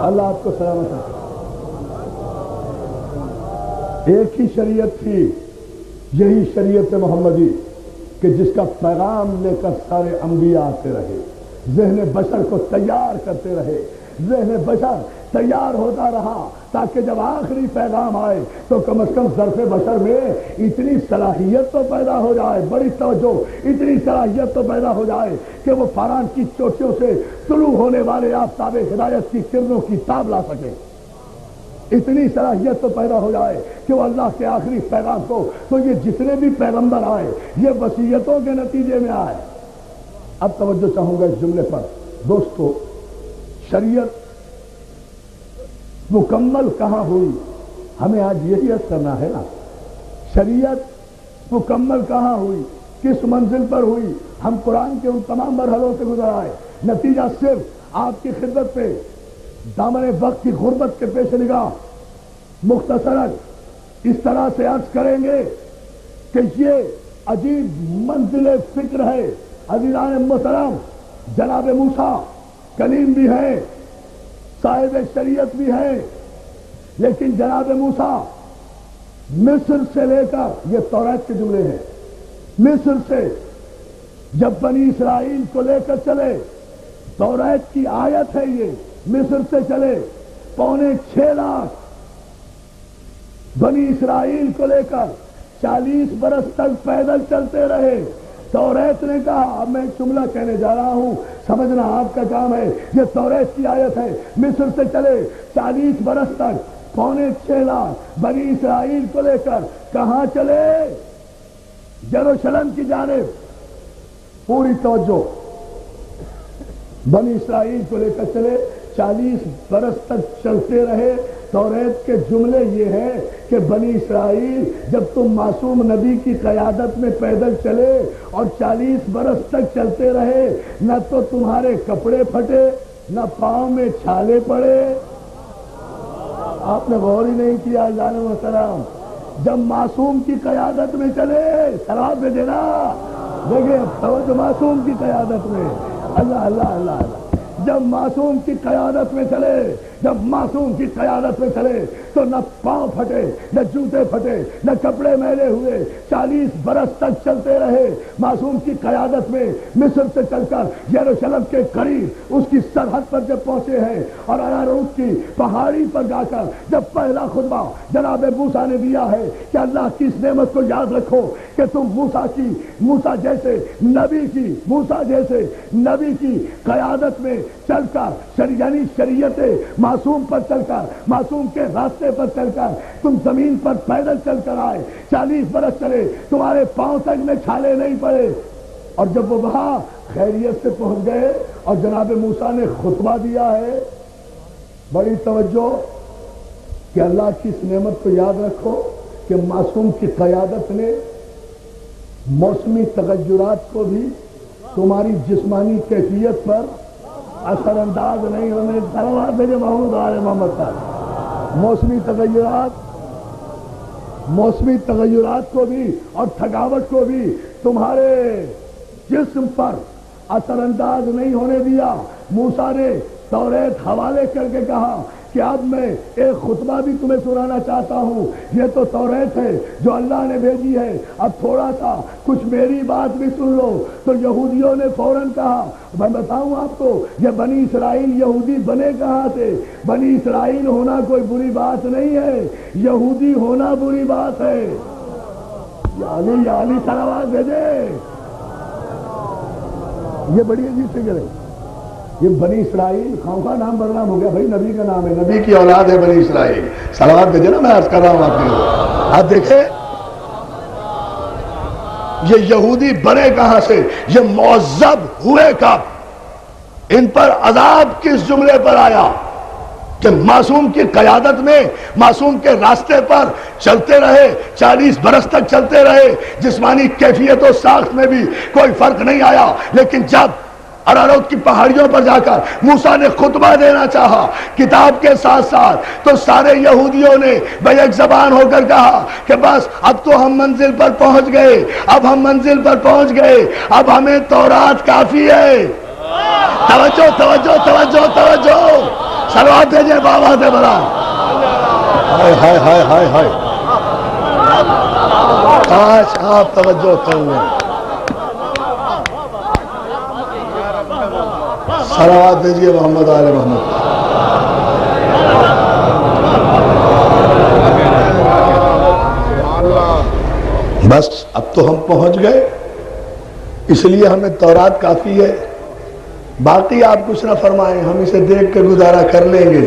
اللہ آپ کو سلامت رکھے، ایک ہی شریعت تھی، یہی شریعت محمدی کہ جس کا پیغام لے کر سارے انبیاء آتے رہے، ذہن بشر کو تیار کرتے رہے، ذہن بشر تیار ہوتا رہا، تاکہ جب آخری پیغام آئے تو کم از کم ظرف بشر میں اتنی صلاحیت تو پیدا ہو جائے، بڑی توجہ، اتنی صلاحیت تو پیدا ہو جائے کہ وہ فاران کی چوٹیوں سے طلوع ہونے والے آفتاب ہدایت کی کرنوں کی تاب لا سکے۔ اتنی صلاحیت تو پیدا ہو جائے کہ وہ اللہ کے آخری پیغام کو، تو یہ جتنے بھی پیغمبر آئے یہ وصیتوں کے نتیجے میں آئے۔ اب توجہ چاہوں گا اس جملے پر، دوستو، شریعت مکمل کہاں ہوئی؟ ہمیں آج یہی عرض کرنا ہے نا، شریعت مکمل کہاں ہوئی، کس منزل پر ہوئی؟ ہم قرآن کے ان تمام مرحلوں سے گزر آئے، نتیجہ صرف آپ کی خدمت پہ دامن وقت کی غربت کے پیش نگاہ مختصراً اس طرح سے عرض کریں گے کہ یہ عجیب منزل فکر ہے۔ عزیزان محترم، جناب موسیٰ کلیم بھی ہیں، صاحب شریعت بھی ہیں، لیکن جناب موسیٰ مصر سے لے کر، یہ توریت کے جملے ہیں، مصر سے جب بنی اسرائیل کو لے کر چلے، توریت کی آیت ہے یہ، مصر سے چلے 6.25 لاکھ بنی اسرائیل کو لے کر 40 برس تک پیدل چلتے رہے۔ توریت نے کہا، اب میں ایک جملہ کہنے جا رہا ہوں، سمجھنا آپ کا کام ہے، یہ توریت کی آیت ہے، مصر سے چلے 40 برس تک 6.25 لاکھ بنی اسرائیل کو لے کر کہاں چلے؟ یروشلم کی جانب۔ پوری توجہ، بنی اسرائیل کو لے کر چلے، 40 برس تک چلتے رہے۔ توریت کے جملے یہ ہیں کہ بنی اسرائیل جب تم معصوم نبی کی قیادت میں پیدل چلے اور 40 برس تک چلتے رہے، نہ تو تمہارے کپڑے پھٹے، نہ پاؤں میں چھالے پڑے۔ آپ نے غور ہی نہیں کیا جان محترم، جب معصوم کی قیادت میں چلے، شراب میں دینا، دیکھیں توجہ، معصوم کی قیادت میں، اللہ اللہ اللہ اللہ، جب معصوم کی قیادت میں چلے، جب معصوم کی قیادت میں چلے تو نہ پاؤں پھٹے، نہ جوتے پھٹے، نہ کپڑے میلے ہوئے، 40 برس تک چلتے رہے معصوم کی قیادت میں۔ مصر سے چل کر یروشلم کے قریب اس کی سرحد پر جب پہنچے ہیں، اور اراروت کی پہاڑی پر جا کر جب پہلا خطبہ جناب موسیٰ نے دیا ہے کہ اللہ کی اس نعمت کو یاد رکھو کہ تم موسیٰ جیسے نبی کی قیادت میں چل کر، یعنی شریعت معصوم پر چل کر، معصوم کے راستے پر چل کر تم زمین پر پیدل چل کر آئے، 40 برس چلے، تمہارے پاؤں تک میں چھالے نہیں پڑے۔ اور جب وہ وہاں خیریت سے پہنچ گئے اور جناب موسیٰ نے خطبہ دیا ہے، بڑی توجہ کہ اللہ کی اس نعمت کو یاد رکھو کہ معصوم کی قیادت نے موسمی تغیرات کو بھی تمہاری جسمانی کیفیت پر اثر انداز نہیں ہونے. صلوات بھیجے محمد آل محمد پر. موسمی تغیرات کو بھی اور تھکاوٹ کو بھی تمہارے جسم پر اثر انداز نہیں ہونے دیا. موسیٰ نے توریت حوالے کر کے کہا کہ اب میں ایک خطبہ بھی تمہیں سنانا چاہتا ہوں. یہ تو توریت ہے جو اللہ نے بھیجی ہے, اب تھوڑا سا کچھ میری بات بھی سن لو. تو یہودیوں نے فوراً کہا, میں بتاؤں آپ کو, یہ بنی اسرائیل یہودی بنے کہاں سے؟ بنی اسرائیل ہونا کوئی بری بات نہیں ہے, یہودی ہونا بری بات ہے. یا علی صلوات بھیجے. یہ بڑی عجیب فکر ہے. یہ بنی اسرائیل خواہ نام بدنام ہو گیا. بھائی نبی کا نام ہے, نبی کی اولاد ہے بنی اسرائیل. صلوات بھیجے نا, میں عرض کر رہا ہوں آپ کو. آپ دیکھیں یہ یہودی بنے کہاں سے, یہ معذب ہوئے کب؟ ان پر عذاب کس جملے پر آیا کہ معصوم کی قیادت میں, معصوم کے راستے پر چلتے رہے, 40 برس تک چلتے رہے, جسمانی کیفیت و ساخت میں بھی کوئی فرق نہیں آیا. لیکن جب ارارات کی پہاڑیوں پر جا کر موسیٰ نے خطبہ دینا چاہا کتاب کے ساتھ ساتھ, تو سارے یہودیوں نے بیک زبان ہو کر کہا کہ بس اب تو ہم منزل پر پہنچ گئے, اب ہم منزل پر پہنچ گئے, اب ہمیں تورات کافی ہے. توجہ توجہ توجہ توجہ. صلوات بھیجے بابا سے بڑا. ہائے ہائے ہائے ہائے ہائے, کاش آپ توجہ کر لیں. صلوات بھیجیے محمد آل محمد. بس اب تو ہم پہنچ گئے, اس لیے ہمیں تورات کافی ہے, باقی آپ کچھ نہ فرمائیں, ہم اسے دیکھ کے گزارا کر لیں گے.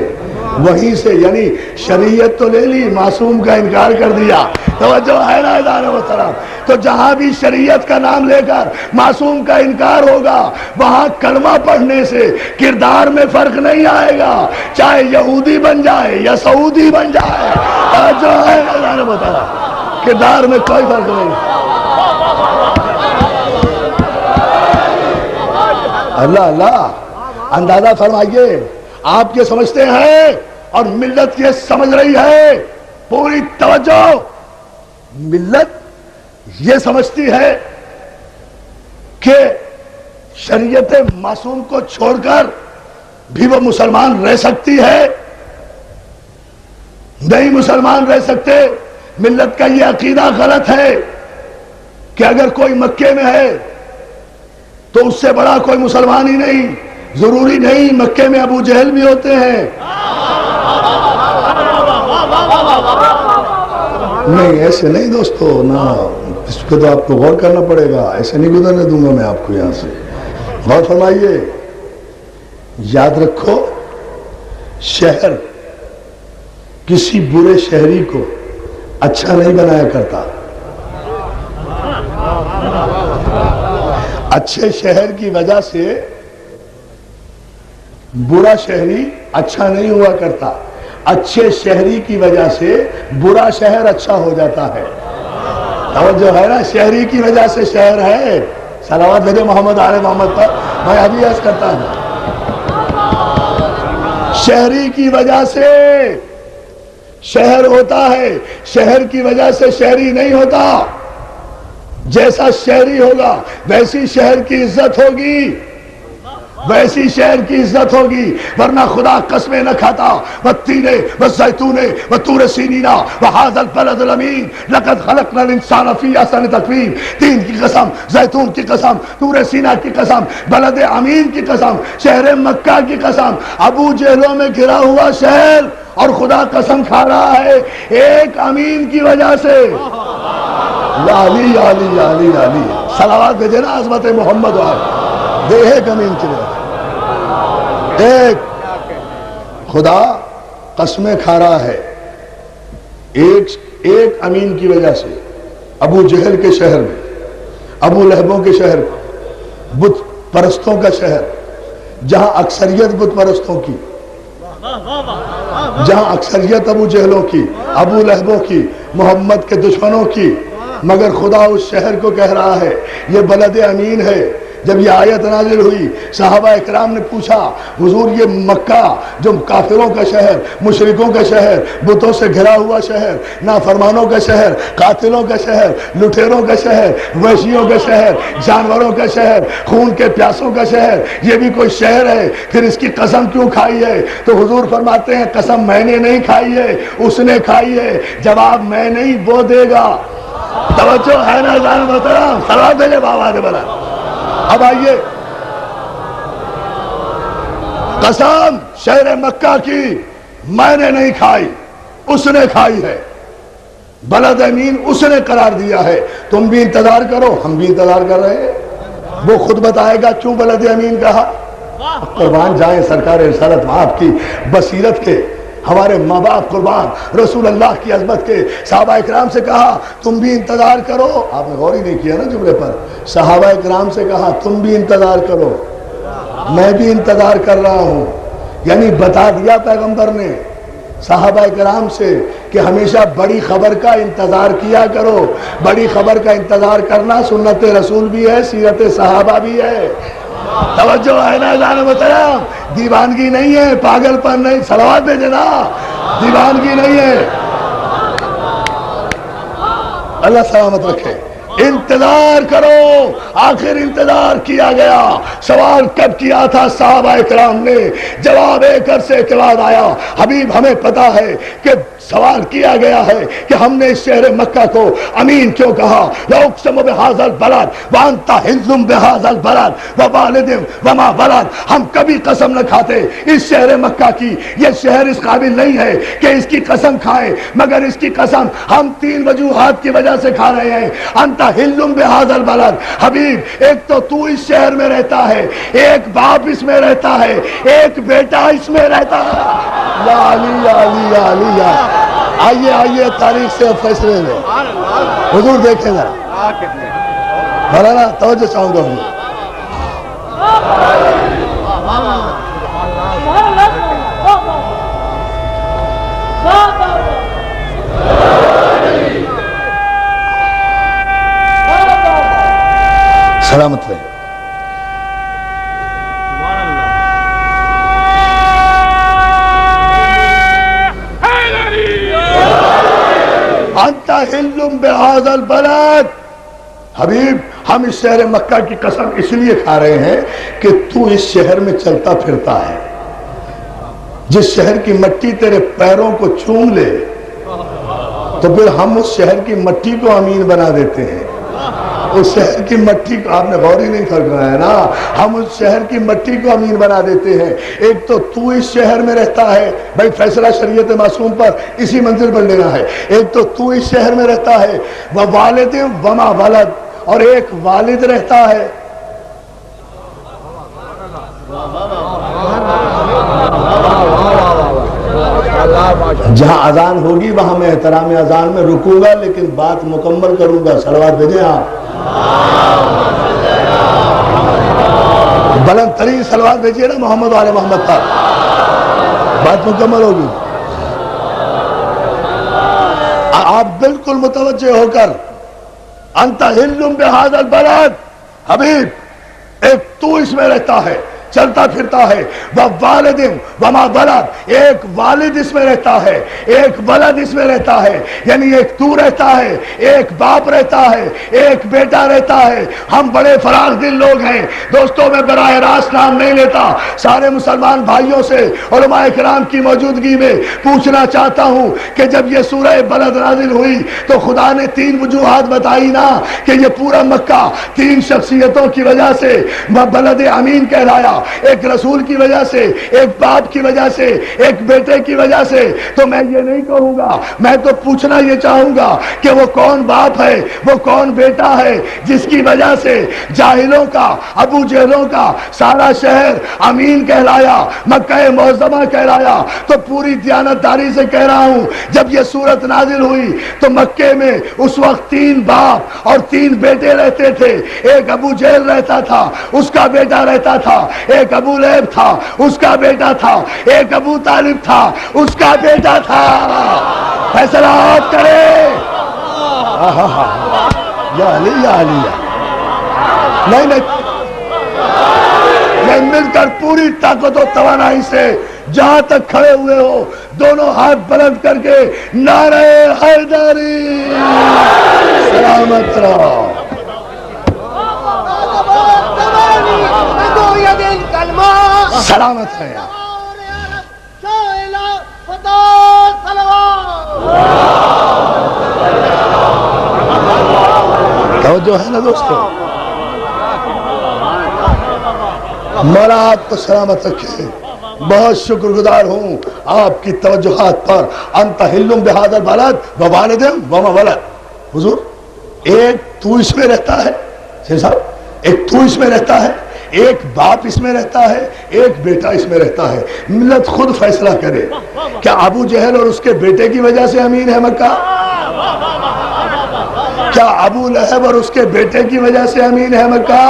وہیں سے یعنی شریعت تو لے لی, معصوم کا انکار کر دیا. توجہ ہے نا ادارے محترم. تو جہاں بھی شریعت کا نام لے کر معصوم کا انکار ہوگا, وہاں کلمہ پڑھنے سے کردار میں فرق نہیں آئے گا, چاہے یہودی بن جائے یا سعودی بن جائے. توجہ ہے نا ادارے محترم, کردار میں کوئی فرق نہیں. اللہ اللہ, اندازہ فرمائیے, آپ یہ سمجھتے ہیں اور ملت یہ سمجھ رہی ہے, پوری توجہ. ملت یہ سمجھتی ہے کہ شریعت معصوم کو چھوڑ کر بھی وہ مسلمان رہ سکتی ہے. نہیں مسلمان رہ سکتے. ملت کا یہ عقیدہ غلط ہے کہ اگر کوئی مکے میں ہے تو اس سے بڑا کوئی مسلمان ہی نہیں. ضروری نہیں, مکے میں ابو جہل بھی ہوتے ہیں. نہیں ایسے نہیں دوستو, نا, اس کو تو آپ کو غور کرنا پڑے گا, ایسے نہیں گزرنے دوں گا میں آپ کو یہاں سے. غور فرمائیے, یاد رکھو, شہر کسی برے شہری کو اچھا نہیں بنایا کرتا. اچھے شہر کی وجہ سے برا شہری اچھا نہیں ہوا کرتا, اچھے شہری کی وجہ سے برا شہر اچھا ہو جاتا ہے. توجہ ہے نا, شہری کی وجہ سے شہر ہے. صلوات بھیجے محمد آل محمد پر. میں ابھی عرض کرتا ہوں, شہری کی وجہ سے شہر ہوتا ہے, شہر کی وجہ سے شہری نہیں ہوتا. جیسا شہری ہوگا ویسی شہر کی عزت ہوگی, ویسی شہر کی عزت ہوگی. ورنہ خدا قسمیں نہ کھاتا, والتین والزیتون وطور سینین وہذا البلد الامین لقد خلقنا الانسان فی احسن تقویم. تین کی قسم, زیتون کی قسم, طور سینا کی قسم, بلد امین کی قسم, شہر مکہ کی قسم. ابو جہلوں میں گھرا ہوا شہر, اور خدا قسم کھا رہا ہے ایک امین کی وجہ سے. علی علی علی علی. صلوات بھیجے نا عظمت محمد والے. ایک امین کی وجہ سے, ایک خدا قسمیں کھا رہا ہے ایک امین کی وجہ سے. ابو جہل کے شہر میں, ابو لہبوں کے شہر میں, بت پرستوں کا شہر, جہاں اکثریت بت پرستوں کی, جہاں اکثریت ابو جہلوں کی, ابو لہبوں کی, محمد کے دشمنوں کی, مگر خدا اس شہر کو کہہ رہا ہے یہ بلد امین ہے, جب یہ آیت نازل ہوئی صحابہ اکرام نے پوچھا حضور یہ مکہ جو کافروں کا شہر، مشرکوں کا شہر، بتوں سے گھرا ہوا شہر، نافرمانوں کا شہر، قاتلوں کا شہر، لٹیروں کا شہر، وحشیوں کا شہر، جانوروں کا شہر، خون کے پیاسوں کا شہر، یہ بھی کوئی شہر ہے؟ پھر اس کی قسم کیوں کھائی ہے؟ تو حضور فرماتے ہیں قسم میں نے نہیں کھائی ہے، اس نے کھائی ہے، جواب میں نہیں وہ دے گا۔ توجہ ہے نا جان محترم؟ صلوات بھیجے بابا نے بلا۔ اب آئیے، قسم شہر مکہ کی میں نے نہیں کھائی، اس نے کھائی ہے، بلد امین اس نے قرار دیا ہے۔ تم بھی انتظار کرو، ہم بھی انتظار کر رہے ہیں، وہ خود بتائے گا کیوں بلد امین کہا۔ قربان جائیں سرکار رسالت آپ کی بصیرت کے، ہمارے ماں باپ قربان، رسول اللہ کی عظمت کے۔ صحابہ اکرام سے کہا تم بھی انتظار کرو، آپ نے غور ہی نہیں کیا نا جملے پر۔ صحابہ اکرام سے کہا تم بھی انتظار کرو، میں بھی انتظار کر رہا ہوں، یعنی بتا دیا پیغمبر نے صحابہ اکرام سے کہ ہمیشہ بڑی خبر کا انتظار کیا کرو۔ بڑی خبر کا انتظار کرنا سنت رسول بھی ہے، سیرت صحابہ بھی ہے۔ توجہ ہے نا جان محترم؟ دیوانگی نہیں ہے، پاگل پن نہیں، صلوات بھیجے نا، دیوانگی نہیں ہے۔ اللہ سلامت رکھے۔ انتظار کرو، آخر انتظار کیا گیا۔ سوال کب کیا تھا صحابہ اکرام نے؟ جواب ایک عرصے کے بعد آیا۔ حبیب ہمیں پتا ہے کہ سوال کیا گیا ہے کہ ہم نے اس شہر مکہ کو امین کیوں کہا؟ لَأُقْسِمُ بِهَٰذَا الْبَلَدِ وَأَنْتَ حِلٌّ بِهَٰذَا الْبَلَدِ وَوَالِدٍ وَمَا وَلَدَ۔ ہم کبھی قسم نہ کھاتے اس شہر مکہ کی، یہ شہر اس قابل نہیں ہے کہ اس کی قسم کھائیں، مگر اس کی قسم ہم تین وجوہات کی وجہ سے کھا رہے ہیں۔ انت حل بہذا البلد، حبیب ایک تو تو اس شہر میں رہتا ہے، ایک باپ اس میں رہتا ہے، ایک بیٹا اس میں رہتا ہے۔ یا علی یا علی یا علی یا آئیے آئیے تاریخ سے فیصلے لیں۔ حضور دیکھیں ذرا، مولانا توجہ چاہوں گا حضور۔ سلامت رہے۔ انت حل بہذا البلد، حبیب ہم اس شہر مکہ کی قسم اس لیے کھا رہے ہیں کہ تو اس شہر میں چلتا پھرتا ہے، جس شہر کی مٹی تیرے پیروں کو چوم لے تو پھر ہم اس شہر کی مٹی کو امین بنا دیتے ہیں۔ اس شہر کی مٹی کو آپ نے غور ہی نہیں فرمایا نا، ہم اس شہر کی مٹی کو امین بنا دیتے ہیں۔ ایک تو تو اس شہر میں رہتا ہے، بھائی فیصلہ شریعت معصوم پر اسی منزل پر لینا ہے۔ ایک تو اس شہر میں رہتا ہے، وَوَالِدٍ وَمَا وَلَدَ، اور ایک والد رہتا ہے۔ جہاں اذان ہوگی وہاں میں احترام اذان میں رکوں گا، لیکن بات مکمل کروں گا۔ صلوات بھیجیں آپ، بلند ترین صلوات بھیجیے نا محمد والے محمد پر، بات مکمل ہوگی۔ آپ بالکل متوجہ ہو کر، انت حل بہذا البلد، حبیب ایک تو اس میں رہتا ہے، چلتا پھرتا ہے، وَوَالِدٍ وَمَا وَلَدَ، ایک والد اس میں رہتا ہے، ایک ولد اس میں رہتا ہے، یعنی ایک تو رہتا ہے، ایک باپ رہتا ہے، ایک بیٹا رہتا ہے۔ ہم بڑے فراخ دل لوگ ہیں دوستوں، میں براہ راست نام نہیں لیتا، سارے مسلمان بھائیوں سے علماء کرام کی موجودگی میں پوچھنا چاہتا ہوں کہ جب یہ سورہ بلد نازل ہوئی تو خدا نے تین وجوہات بتائی نا کہ یہ پورا مکہ تین شخصیتوں کی وجہ سے بلد امین کہلایا، ایک رسول کی وجہ سے، ایک باپ کی وجہ سے، ایک بیٹے کی وجہ سے۔ تو میں یہ نہیں کہوں گا، میں تو پوچھنا یہ چاہوں گا کہ وہ کون باپ ہے، وہ کون بیٹا ہے جس کی وجہ سے جاہلوں کا، ابو جہلوں کا سارا شہر امین کہلایا، مکہ معظمہ کہلایا۔ تو پوری دیانتداری سے کہہ رہا ہوں، جب یہ سورت نازل ہوئی تو مکے میں اس وقت تین باپ اور تین بیٹے رہتے تھے۔ ایک ابو جہل رہتا تھا، اس کا بیٹا رہتا تھا، ایک ابو لہب تھا، اس کا بیٹا تھا، ایک ابو طالب تھا، اس کا بیٹا تھا۔ فیصلہ آپ کریں۔ یا علی یا علی، نہیں نہیں مل کر پوری طاقت و توانائی سے جہاں تک کھڑے ہوئے ہو دونوں ہاتھ بلند کر کے نعرہ حیدری سلامت رہو. سلامت ہے. توجہ ہے نا دوستو. مولا آپ کو سلامت رکھے. بہت شکر گزار ہوں آپ کی توجہات پر. انت حلم بہذا البلد ووالد وما ولد. حضور ایک تو اس میں رہتا ہے صاحب, ایک تو اس میں رہتا ہے, ایک باپ اس میں رہتا ہے, ایک بیٹا اس میں رہتا ہے. ملت خود فیصلہ کرے. کیا ابو جہل اور اس کے بیٹے کی وجہ سے امین ہے مکہ؟ کیا ابو لہب اور اس کے بیٹے کی وجہ سے امین ہے مکہ؟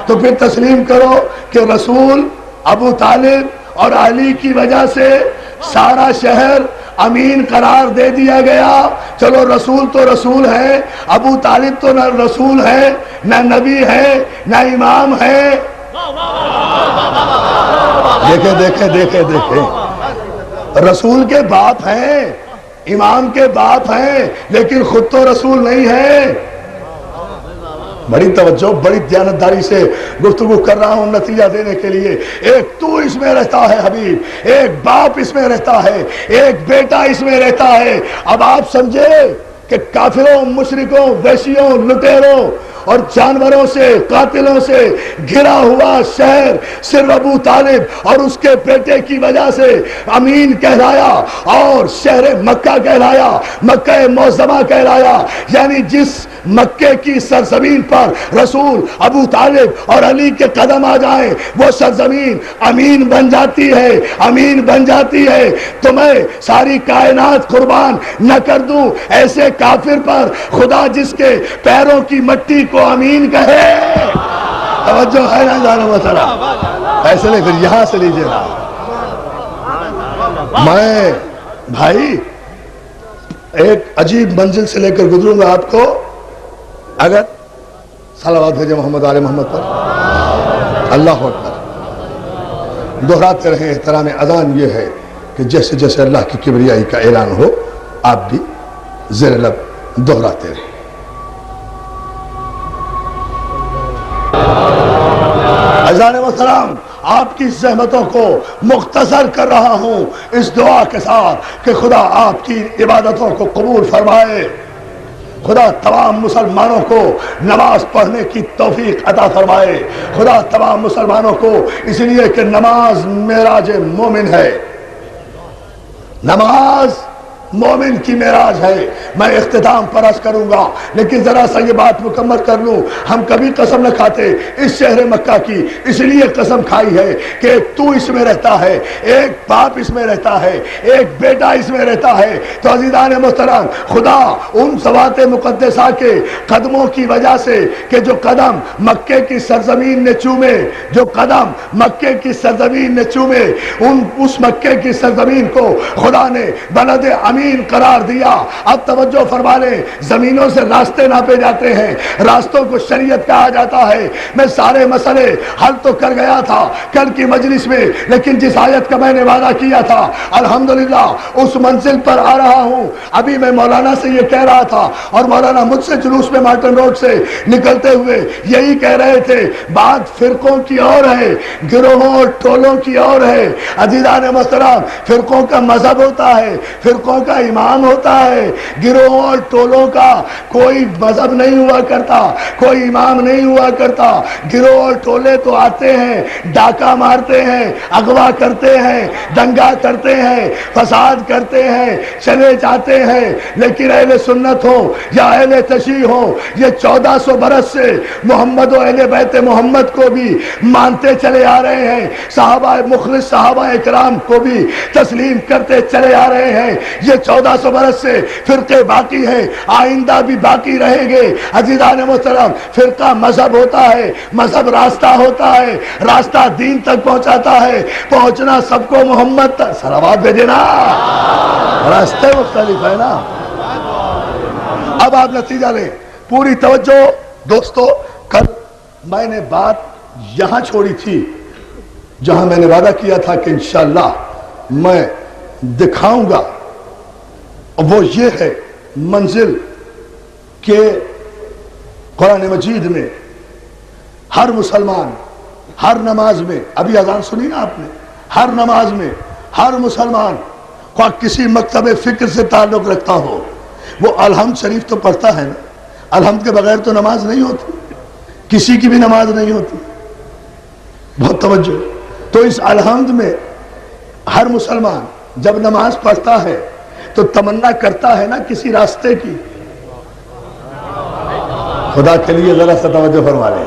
تو پھر تسلیم کرو کہ رسول, ابو طالب اور علی کی وجہ سے سارا شہر امین قرار دے دیا گیا. چلو رسول تو رسول ہے, ابو طالب تو نہ رسول ہے, نہ نبی ہے, نہ امام ہے. دیکھیں دیکھیں دیکھیں دیکھیں, رسول کے باپ ہیں, امام کے باپ ہیں, لیکن خود تو رسول نہیں ہے. بڑی توجہ, بڑی دیانتداری سے گفتگو کر رہا ہوں نتیجہ دینے کے لیے. ایک تو اس میں رہتا ہے حبیب, ایک باپ اس میں رہتا ہے, ایک بیٹا اس میں رہتا ہے. اب آپ سمجھے کہ کافروں, مشرکوں, وحشیوں, لٹیروں اور جانوروں سے, قاتلوں سے گھرا ہوا شہر صرف ابو طالب اور اس کے بیٹے کی وجہ سے امین کہلایا اور شہر مکہ کہلایا, مکہ معظمہ کہلایا. یعنی جس مکے کی سرزمین پر رسول, ابو طالب اور علی کے قدم آ جائیں وہ سرزمین امین بن جاتی ہے, امین بن جاتی ہے. تو میں ساری کائنات قربان نہ کر دوں ایسے کافر پر خدا جس کے پیروں کی مٹی کو امین کہے. توجہ ہے نا جانو مسئلہ, فیصلے پھر یہاں سے لیجئے. میں بھائی ایک عجیب منزل سے لے کر گزروں گا آپ کو. اگر صلوات بھیجے محمد آل محمد پر. اللہ اکبر. دہراتے رہیں. احترام اذان یہ ہے کہ جیسے جیسے اللہ کی کبریائی کا اعلان ہو آپ بھی زیر لب دہراتے رہیں. عزیزان محترم, آپ کی زحمتوں کو مختصر کر رہا ہوں اس دعا کے ساتھ کہ خدا آپ کی عبادتوں کو قبول فرمائے. خدا تمام مسلمانوں کو نماز پڑھنے کی توفیق عطا فرمائے. خدا تمام مسلمانوں کو, اس لیے کہ نماز معراج مومن ہے, نماز مومن کی معراج ہے. میں اختتام پر عرض کروں گا لیکن ذرا سا یہ بات مکمل کر لوں. ہم کبھی قسم نہ کھاتے اس شہر مکہ کی, اس لیے قسم کھائی ہے کہ ایک تو اس میں رہتا ہے, ایک باپ اس میں رہتا ہے, ایک بیٹا اس میں رہتا ہے. تو عزیزان محترم, خدا ان ذوات مقدسہ کے قدموں کی وجہ سے کہ جو قدم مکے کی سرزمین نے چومے, جو قدم مکے کی سرزمین نے چومے, اس مکے کی سرزمین کو خدا نے بلد امین قرار دیا. اب توجہ فرما لیں, زمینوں سے راستے ناپے جاتے ہیں, راستوں کو شریعت کہا جاتا ہے. میں سارے مسئلے حل تو کر گیا تھا کل کی مجلس میں, لیکن جس آیت کا میں نے وعدہ کیا تھا الحمدللہ اس منزل پر آ رہا ہوں. ابھی میں مولانا سے یہ کہہ رہا تھا اور مولانا مجھ سے جلوس میں مارٹن روڈ سے نکلتے ہوئے یہی کہہ رہے تھے, بات فرقوں کی اور ہے, گروہوں اور ٹولوں کی اور ہے. عزیزان محترم, فرقوں کا مذہب ہوتا ہے, فرقوں کا امام ہوتا ہے, گروہوں اور ٹولوں کا کوئی مذہب نہیں ہوا کرتا, کوئی امام نہیں ہوا کرتا. گروہ اور ٹولے تو آتے ہیں, ڈاکہ مارتے ہیں, اغوا کرتے ہیں, دنگا کرتے ہیں, فساد کرتے ہیں, چلے جاتے ہیں. لیکن اہل سنت ہو یا اہل تشیع ہو, یہ 1400 برس سے محمد و اہل بیت محمد کو بھی مانتے چلے آ رہے ہیں, صحابہ مخلص صحابہ اکرام کو بھی تسلیم کرتے چلے آ رہے ہیں. یہ 1400 برس سے فرقے باقی ہیں, آئندہ بھی باقی رہیں گے. عزیزان محترم, فرقہ مذہب ہوتا ہے, مذہب راستہ ہوتا ہے, راستہ دین تک پہنچاتا ہے, پہنچنا سب کو محمد تک. صلوات بھیجے نا, راستے مختلف ہے نا. اب آپ نتیجہ لیں, پوری توجہ دوستو. کل میں نے بات یہاں چھوڑی تھی جہاں میں نے وعدہ کیا تھا کہ انشاءاللہ میں دکھاؤں گا، وہ یہ ہے منزل کہ قرآن مجید میں ہر مسلمان ہر نماز میں، ابھی اذان سنی نا آپ نے، ہر نماز میں ہر مسلمان خواہ کسی مکتب فکر سے تعلق رکھتا ہو وہ الحمد شریف تو پڑھتا ہے نا، الحمد کے بغیر تو نماز نہیں ہوتی، کسی کی بھی نماز نہیں ہوتی، بہت توجہ۔ تو اس الحمد میں ہر مسلمان جب نماز پڑھتا ہے تو تمنا کرتا ہے نا کسی راستے کی، خدا کے لیے ذرا سا توجہ فرما لیں،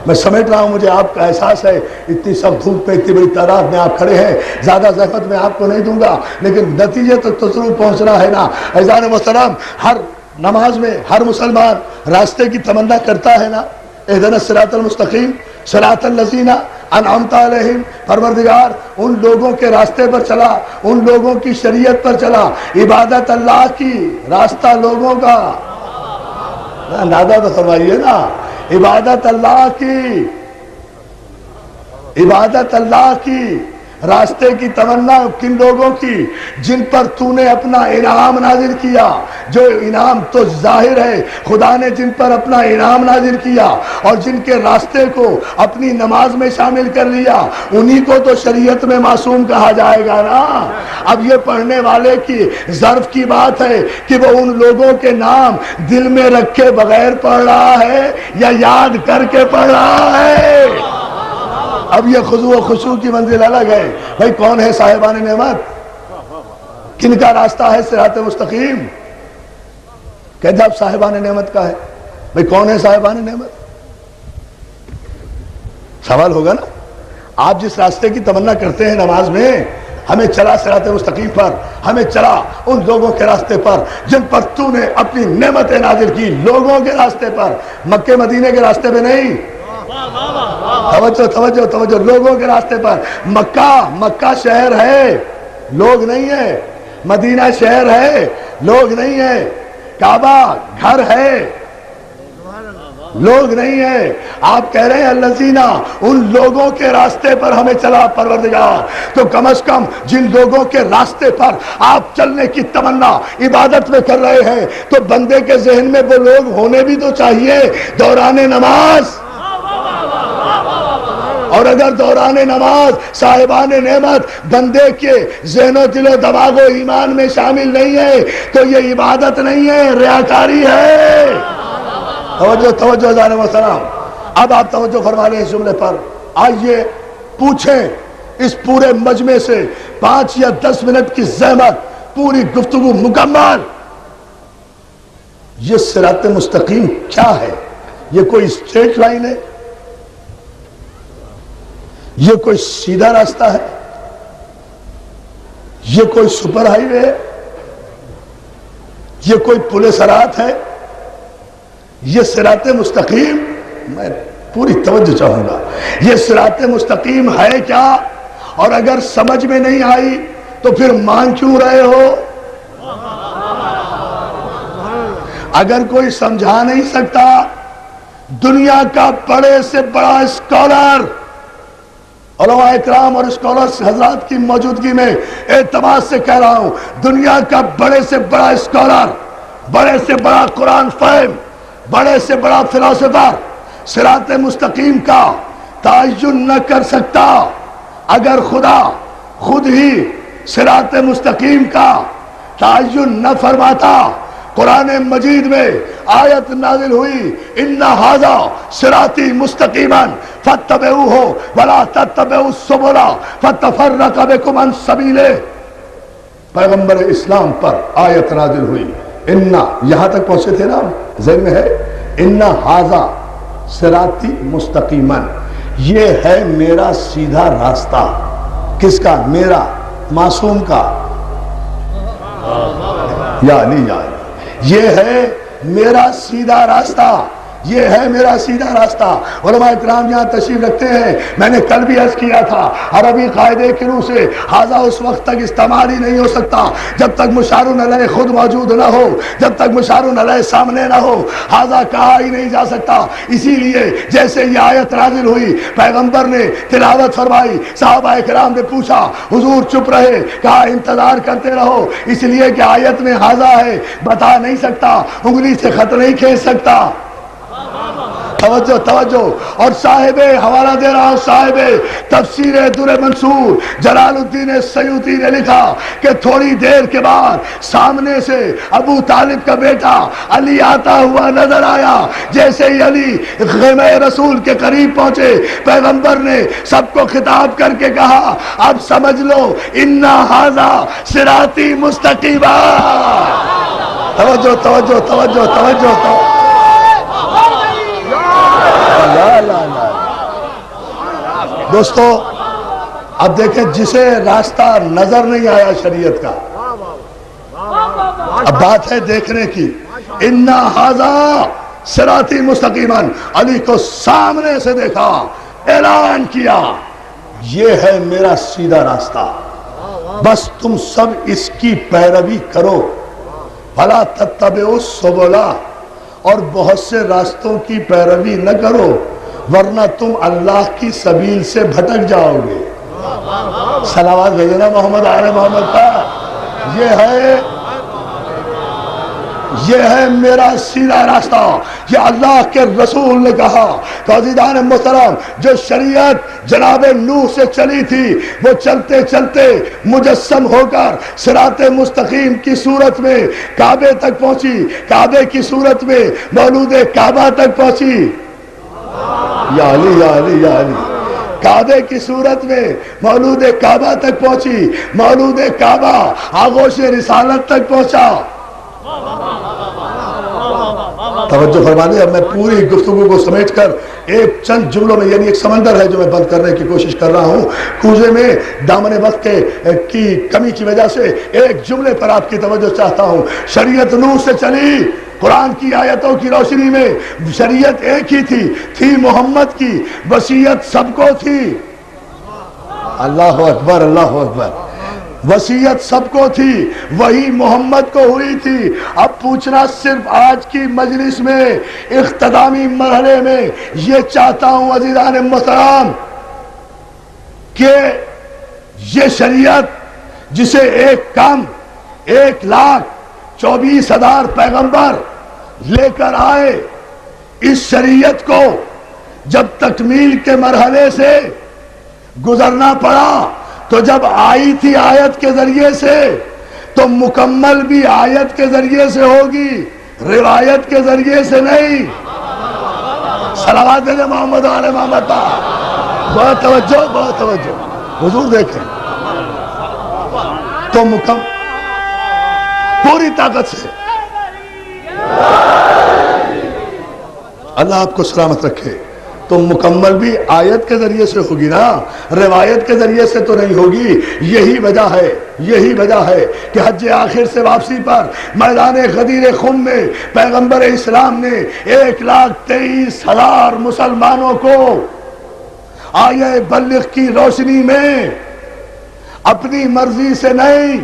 میں سمیٹ رہا ہوں، مجھے آپ کا احساس ہے اتنی سب دھوپ پہ اتنی بڑی تعداد میں آپ کھڑے ہیں، زیادہ زحمت میں آپ کو نہیں دوں گا، لیکن نتیجے تک تو ضرور پہنچنا ہے نا۔ عزیزان محترم، ہر نماز میں ہر مسلمان راستے کی تمنا کرتا ہے نا، اہدنا الصراط المستقیم صراط الذین انعمت علیہم، پروردگار ان لوگوں کے راستے پر چلا، ان لوگوں کی شریعت پر چلا، عبادت اللہ کی، راستہ لوگوں کا، اندازہ تو فرمائیے نا، عبادت اللہ کی، عبادت اللہ کی، راستے کی تمنا کن لوگوں کی؟ جن پر تو نے اپنا انعام نازل کیا، جو انعام تو ظاہر ہے، خدا نے جن پر اپنا انعام نازل کیا اور جن کے راستے کو اپنی نماز میں شامل کر لیا، انہی کو تو شریعت میں معصوم کہا جائے گا نا۔ اب یہ پڑھنے والے کی ظرف کی بات ہے کہ وہ ان لوگوں کے نام دل میں رکھے بغیر پڑھ رہا ہے یا یاد کر کے پڑھ رہا ہے۔ اب یہ خضوع و خشوع کی منزل الگ ہے۔ بھائی کون ہے صاحبان نعمت؟ کن کا راستہ ہے صراط مستقیم؟ کہتے اب صاحبان نعمت کا ہے۔ بھائی کون ہے صاحبان نعمت؟ سوال ہوگا نا، آپ جس راستے کی تمنا کرتے ہیں نماز میں، ہمیں چلا صراط مستقیم پر، ہمیں چلا ان لوگوں کے راستے پر جن پر تو نے اپنی نعمتیں نازل کی، لوگوں کے راستے پر، مکہ مدینے کے راستے پہ نہیں، توجہ توجہ توجہ، لوگوں کے راستے پر۔ مکہ شہر ہے، لوگ نہیں ہے، مدینہ شہر ہے، لوگ نہیں ہے، کعبہ گھر ہے، لوگ نہیں ہے۔ آپ کہہ رہے ہیں الذین، ان لوگوں کے راستے پر ہمیں چلا پروردگار، تو کم از کم جن لوگوں کے راستے پر آپ چلنے کی تمنا عبادت میں کر رہے ہیں تو بندے کے ذہن میں وہ لوگ ہونے بھی تو چاہیے دوران نماز۔ اور اگر دوران نماز صاحبان نعمت بندے کے ذہن و دل و دماغ و ایمان میں شامل نہیں ہے تو یہ عبادت نہیں ہے، ریاکاری ہے۔ توجہ توجہ جانے والسلام، اب آپ توجہ فرما لیں اس جملے پر۔ آئیے پوچھیں اس پورے مجمع سے 5 یا 10 منٹ کی زحمت، پوری گفتگو مکمل، یہ صراط مستقیم کیا ہے؟ یہ کوئی اسٹریٹ لائن ہے؟ یہ کوئی سیدھا راستہ ہے؟ یہ کوئی سپر ہائی وے ہے؟ یہ کوئی پل صراط ہے؟ یہ صراط مستقیم، میں پوری توجہ چاہوں گا، یہ صراط مستقیم ہے کیا؟ اور اگر سمجھ میں نہیں آئی تو پھر مان کیوں رہے ہو؟ اگر کوئی سمجھا نہیں سکتا، دنیا کا بڑے سے بڑا اسکالر، علماء اکرام اور اسکالرز حضرات کی موجودگی میں اعتماد سے کہہ رہا ہوں، دنیا کا بڑے سے بڑا اسکالر، بڑے سے بڑا قرآن فہم، بڑے سے بڑا فلاسفر صراط مستقیم کا تعین نہ کر سکتا اگر خدا خود ہی صراط مستقیم کا تعین نہ فرماتا۔ قرآن مجید میں آیت نازل ہوئی، ان ھذا صراطی مستقیما فاتبعوہ ولا تتبعوا السبل فتفرق بکم عن سبیلہ۔ پیغمبر اسلام پر آیت نازل ہوئی، ان، یہاں تک پہنچے تھے نا، ذہن میں ہے، ان ھذا صراطی مستقیما، یہ ہے میرا سیدھا راستہ۔ کس کا؟ میرا، معصوم کا، یا علی، یا علی، یہ ہے میرا سیدھا راستہ۔ یہ ہے میرا سیدھا راستہ۔ علماء اکرام یہاں تشریف رکھتے ہیں، میں نے کل بھی عرض کیا تھا، عربی قاعدے کی روح سے ہذا اس وقت تک استعمال ہی نہیں ہو سکتا جب تک مشار علیہ خود موجود نہ ہو، جب تک مشار علیہ سامنے نہ ہو، ہذا کہا ہی نہیں جا سکتا۔ اسی لیے جیسے یہ آیت نازل ہوئی، پیغمبر نے تلاوت فرمائی، صحابہ اکرام نے پوچھا، حضور چپ رہے، کہا انتظار کرتے رہو، اس لیے کہ آیت میں ہذا ہے، بتا نہیں سکتا، انگلی سے خط نہیں کھینچ سکتا۔ توجہ توجہ۔ اور صاحب حوالہ دے رہا ہوں، صاحب تفسیر در منصور جلال الدین سیوطی نے لکھا کہ تھوڑی دیر کے بعد سامنے سے ابو طالب کا بیٹا علی آتا ہوا نظر آیا۔ جیسے ہی علی خیمہ رسول کے قریب پہنچے، پیغمبر نے سب کو خطاب کر کے کہا، اب سمجھ لو انا ھذا صراطی مستقیما۔ توجہ توجہ توجہ توجہ توجہ۔ دوستو اب دیکھیں، جسے راستہ نظر نہیں آیا شریعت کا، اب بات ہے دیکھنے کی۔ انا ھذا صراطی مستقیما، علی کو سامنے سے دیکھا، اعلان کیا یہ ہے میرا سیدھا راستہ، بس تم سب اس کی پیروی کرو، فلا تتبعوا السبل، اور بہت سے راستوں کی پیروی نہ کرو ورنہ تم اللہ کی سبیل سے بھٹک جاؤ گے۔ صلوات بھیجنا محمد آل محمد پر۔ یہ ہے میرا سیدھا راستہ، یہ اللہ کے رسول نے کہا۔ تو عزیزان محترم، جو شریعت جناب نوح سے چلی تھی، وہ چلتے چلتے مجسم ہو کر صراط مستقیم کی صورت میں کعبے تک پہنچی، کعبے کی صورت میں مولود کعبہ تک پہنچی۔ یا علی یا علی یا علی، کعبے کی صورت میں مولود کعبہ تک پہنچی، مولود کعبہ آغوش رسالت تک پہنچا۔ توجہ فرمانے، اب میں پوری گفتگو کو سمیٹ کر ایک چند جملوں میں، یعنی ایک سمندر ہے جو میں بند کرنے کی کوشش کر رہا ہوں، کوزے میں دامن وقت کی کمی کی وجہ سے ایک جملے پر آپ کی توجہ چاہتا ہوں۔ شریعت نوح سے چلی، قرآن کی آیتوں کی روشنی میں شریعت ایک ہی تھی محمد کی، وصیت سب کو تھی۔ اللہ اکبر اللہ اکبر۔ وصیت سب کو تھی، وہی محمد کو ہوئی تھی۔ اب پوچھنا صرف آج کی مجلس میں اختتامی مرحلے میں یہ چاہتا ہوں عزیزان محترم کہ یہ شریعت جسے ایک کم 1,24,000 پیغمبر لے کر آئے، اس شریعت کو جب تکمیل کے مرحلے سے گزرنا پڑا تو جب آئی تھی آیت کے ذریعے سے، تو مکمل بھی آیت کے ذریعے سے ہوگی، روایت کے ذریعے سے نہیں۔ صلوات علی محمد آل محمد پر۔ بہت توجہ بہت توجہ، حضور دیکھیں تو مکمل پوری طاقت سے اللہ آپ کو سلامت رکھے، تو مکمل بھی آیت کے ذریعے سے ہوگی نا، روایت کے ذریعے سے تو نہیں ہوگی۔ یہی وجہ ہے کہ حج آخر سے واپسی پر میدان غدیر خم میں پیغمبر اسلام نے 1,23,000 مسلمانوں کو آیہ بلغ کی روشنی میں اپنی مرضی سے نہیں،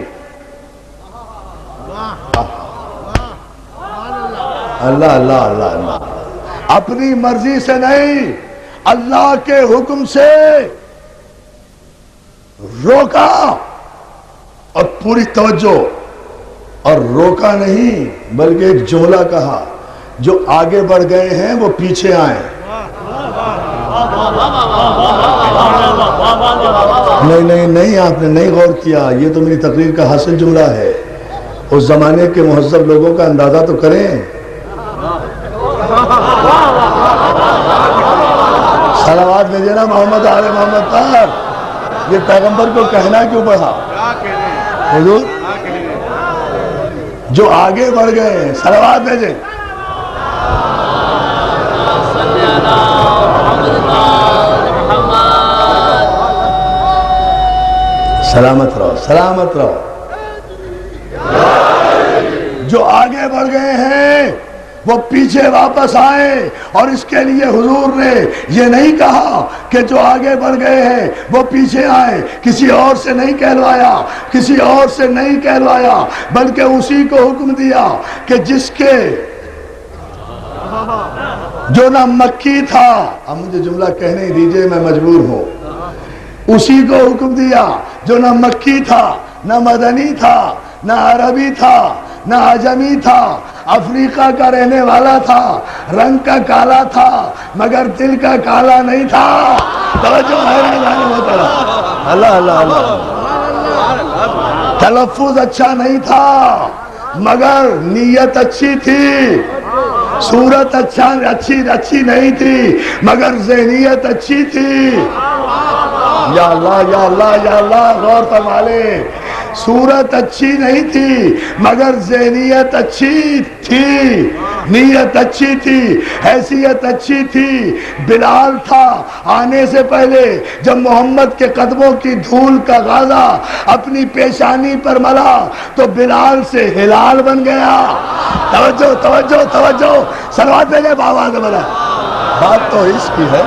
اللہ اللہ اللہ اللہ، اپنی مرضی سے نہیں، اللہ کے حکم سے روکا، اور پوری توجہ، اور روکا نہیں بلکہ ایک جملہ کہا، جو آگے بڑھ گئے ہیں وہ پیچھے آئیں۔ نہیں آپ نے نہیں غور کیا، یہ تو میری تقریر کا حاصل جملہ ہے۔ اس زمانے کے مہذب لوگوں کا اندازہ تو کریں۔ صلوات بھیجے نا محمد آل محمد پر۔ یہ پیغمبر کو کہنا کیوں پڑا؟ حضور جو آگے بڑھ گئے ہیں، صلوات بھیجیں۔ سلامت رہو سلامت رہو۔ جو آگے بڑھ گئے ہیں وہ پیچھے واپس آئے، اور اس کے لیے حضور نے یہ نہیں کہا کہ جو آگے بڑھ گئے ہیں وہ پیچھے آئے، کسی اور سے نہیں کہلوایا، کسی اور سے نہیں کہلوایا، بلکہ اسی کو حکم دیا کہ جس کے جو نہ مکی تھا، اب مجھے جملہ کہنے ہی دیجئے میں مجبور ہوں، اسی کو حکم دیا جو نہ مکی تھا، نہ مدنی تھا، نہ عربی تھا، نہ عجمی تھا، افریقہ کا رہنے والا تھا، رنگ کا کالا تھا مگر دل کا کالا نہیں تھا۔ توجہ ہے نا جانے محترم؟ اللہ اللہ اللہ۔ تلفظ اچھا نہیں تھا مگر نیت اچھی تھی، صورت اچھی نہیں تھی مگر ذہنیت اچھی تھی۔ یا اللہ یا اللہ یا اللہ، غور فرما لیں، صورت اچھی نہیں تھی مگر ذہنیت اچھی تھی، نیت اچھی تھی، حیثیت اچھی تھی۔ بلال تھا آنے سے پہلے جب محمد کے قدموں کی دھول کا غازہ اپنی پیشانی پر ملا تو بلال سے ہلال بن گیا۔ توجہ توجہ توجہ، صلوات دے لے بابا نے بولا، بات تو اس کی ہے،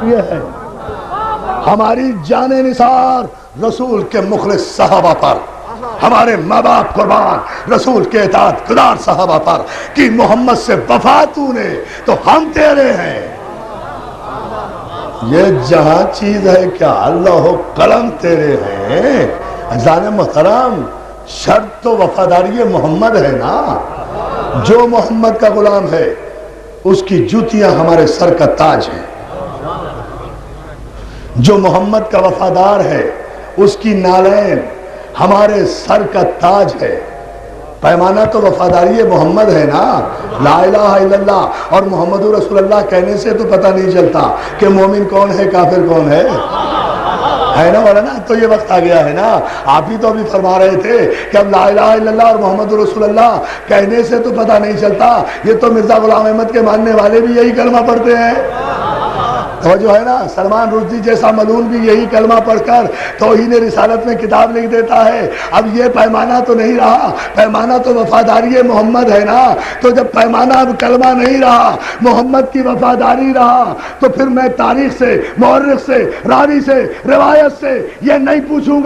یہ ہے ہماری جان نثار رسول کے مخلص صحابہ پر، ہمارے ماں باپ قربان رسول کے اطاعت گزار صحابہ پر کہ محمد سے وفا تو نے تو ہم تیرے ہیں۔ یہ جہاں چیز ہے کیا اللہ و قلم تیرے ہیں۔ عزیزان محترم، شرط تو وفاداری محمد ہے نا۔ جو محمد کا غلام ہے اس کی جوتیاں ہمارے سر کا تاج ہیں، جو محمد کا وفادار ہے اس کی نالین ہمارے سر کا تاج ہے۔ پیمانہ تو وفاداری محمد ہے نا۔ لا الہ الا اللہ اور محمد رسول اللہ کہنے سے تو پتہ نہیں چلتا کہ مومن کون ہے کافر کون ہے نا مولانا؟ تو یہ وقت آ گیا ہے نا، آپ ہی تو ابھی فرما رہے تھے کہ اب لا الہ الا اللہ اور محمد رسول اللہ کہنے سے تو پتہ نہیں چلتا، یہ تو مرزا غلام احمد کے ماننے والے بھی یہی کلمہ پڑھتے ہیں۔ توجہ ہے نا؟ سلمان رشدی جیسا ملعون بھی یہی کلمہ پڑھ کر توہین رسالت میں کتاب لکھ دیتا ہے۔ اب یہ پیمانہ تو نہیں رہا، پیمانہ تو وفاداری محمد ہے نا۔ تو جب پیمانہ اب کلمہ نہیں رہا، محمد کی وفاداری رہا، تو پھر میں تاریخ سے، مورخ سے، راوی سے، روایت سے یہ نہیں پوچھوں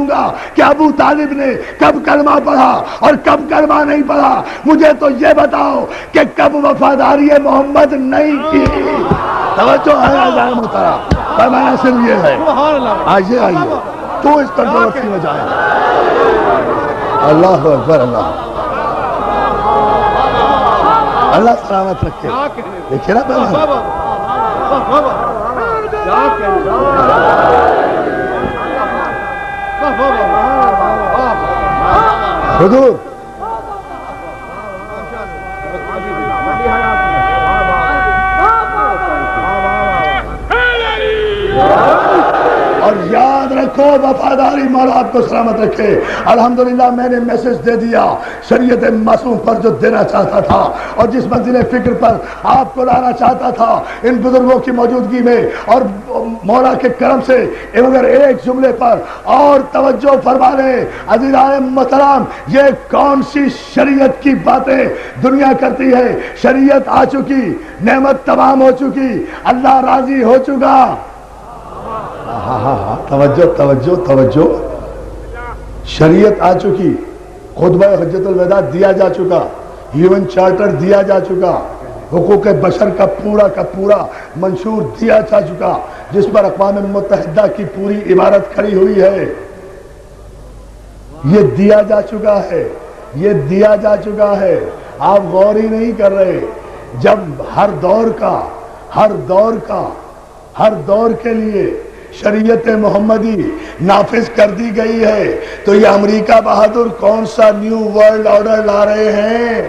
گا کہ ابو طالب نے کب کلمہ پڑھا اور کب کلمہ نہیں پڑھا۔ مجھے تو یہ بتاؤ کہ کب وفاداری محمد نہیں کی۔ توجہ ہے عزیزان محترم، پیمانہ صرف یہ ہے۔ آئیے تو اس پر دوستی میں جائیں۔ اللہ اکبر، اللہ سلامت رکھے۔ دیکھئے نا پیمانہ، حضور اور یاد رکھو وفاداری مولا آپ کو سلامت رکھے۔ الحمدللہ میں نے میسج دے دیا شریعت معصوم پر جو دینا چاہتا تھا اور جس منزل فکر پر آپ کو لانا چاہتا تھا ان بزرگوں کی موجودگی میں، اور مولا کے کرم سے مگر ایک جملے پر اور توجہ فرما لیں عزیزان محترم، یہ کون سی شریعت کی باتیں دنیا کرتی ہے؟ شریعت آ چکی، نعمت تمام ہو چکی، اللہ راضی ہو چکا۔ توجہ توجہ توجہ، شریعت آ چکی، خطبہ حجت الوداع دیا جا چکا، یون چارٹر دیا جا چکا، حقوق بشر کا پورا منشور دیا جا چکا، جس پر اقوام متحدہ کی پوری عبارت کھڑی ہوئی ہے۔ یہ دیا جا چکا ہے، یہ دیا جا چکا ہے، آپ غور ہی نہیں کر رہے۔ جب ہر دور کے لیے شریعت محمدی نافذ کر دی گئی ہے تو یہ امریکہ بہادر کون سا نیو ورلڈ آرڈر لا رہے ہیں؟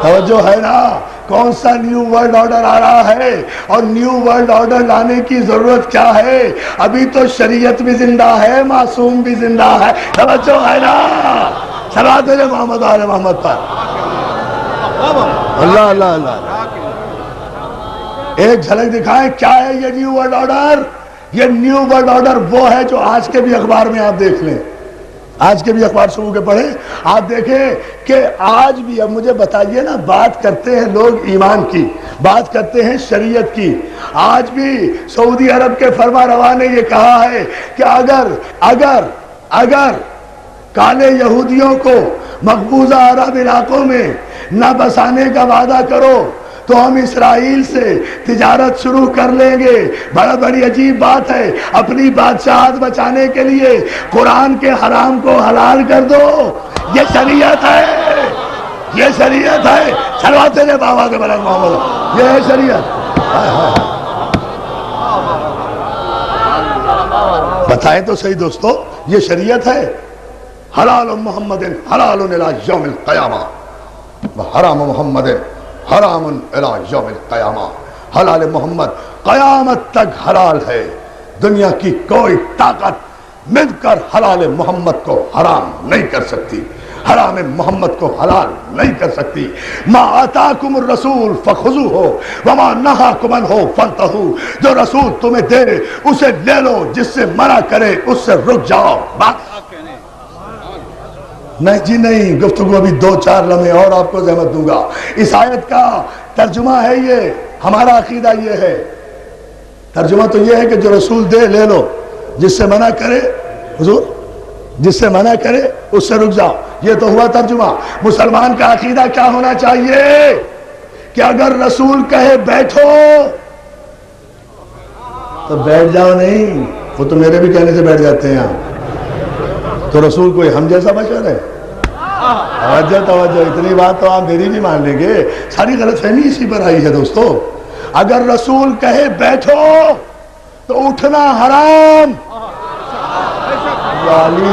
توجہ ہے نا؟ کون سا نیو ورلڈ آرڈر آ رہا ہے؟ اور نیو ورلڈ آرڈر لانے کی ضرورت کیا ہے؟ ابھی تو شریعت بھی زندہ ہے، معصوم بھی زندہ ہے۔ توجہ ہے نا؟ صلوات علی محمد آل محمد پر۔ اللہ اللہ اللہ، ایک جھلک دکھائیں کیا ہے یہ نیو ورلڈ آرڈر؟ یہ نیو ورلڈ آرڈر وہ ہے جو آج کے بھی اخبار میں آپ دیکھ لیں، آج کے بھی اخبار صبح کے پڑھیں، آپ دیکھیں کہ آج بھی، اب مجھے بتائیے نا، بات کرتے ہیں لوگ ایمان کی، بات کرتے ہیں شریعت کی، آج بھی سعودی عرب کے فرما روا نے یہ کہا ہے کہ اگر کالے یہودیوں کو مقبوضہ عرب علاقوں میں نہ بسانے کا وعدہ کرو تو ہم اسرائیل سے تجارت شروع کر لیں گے۔ بڑی عجیب بات ہے، اپنی بادشاہت بچانے کے لیے قرآن کے حرام کو حلال کر دو، یہ شریعت ہے، یہ شریعت ہے۔ صلوات دے بابا کے بلند محمد، یہ ہے شریعت۔ بتائیں تو صحیح دوستو، یہ شریعت ہے۔ حلال محمد حلال الی یوم القیامہ، حرام محمد حرام الی یوم القیامہ۔ حلال محمد قیامت تک حلال ہے، دنیا کی کوئی طاقت مل کر حلال محمد کو حرام نہیں کر سکتی، حرام محمد کو حلال نہیں کر سکتی۔ ما آتاکم الرسول فخذوہ وما نہاکم عنہ فانتہوا، جو رسول تمہیں دے اسے لے لو، جس سے منع کرے اس سے رک جاؤ۔ بات نہیں جی نہیں، گفتگو ابھی 2-4 لمحے اور آپ کو زحمت دوں گا۔ اس آیت کا ترجمہ ہے یہ، ہمارا عقیدہ یہ ہے، ترجمہ تو یہ ہے کہ جو رسول دے لے لو، جس سے منع کرے حضور، جس سے منع کرے اس سے رک جاؤ، یہ تو ہوا ترجمہ۔ مسلمان کا عقیدہ کیا ہونا چاہیے کہ اگر رسول کہے بیٹھو تو بیٹھ جاؤ نہیں، وہ تو میرے بھی کہنے سے بیٹھ جاتے ہیں یہاں، تو رسول کوئی ہم جیسا بشر ہے؟ توجہ، اتنی بات تو آپ میری بھی مان لیں گے، ساری غلط فہمی اسی پر آئی ہے دوستو۔ اگر رسول کہے بیٹھو تو اٹھنا حرام۔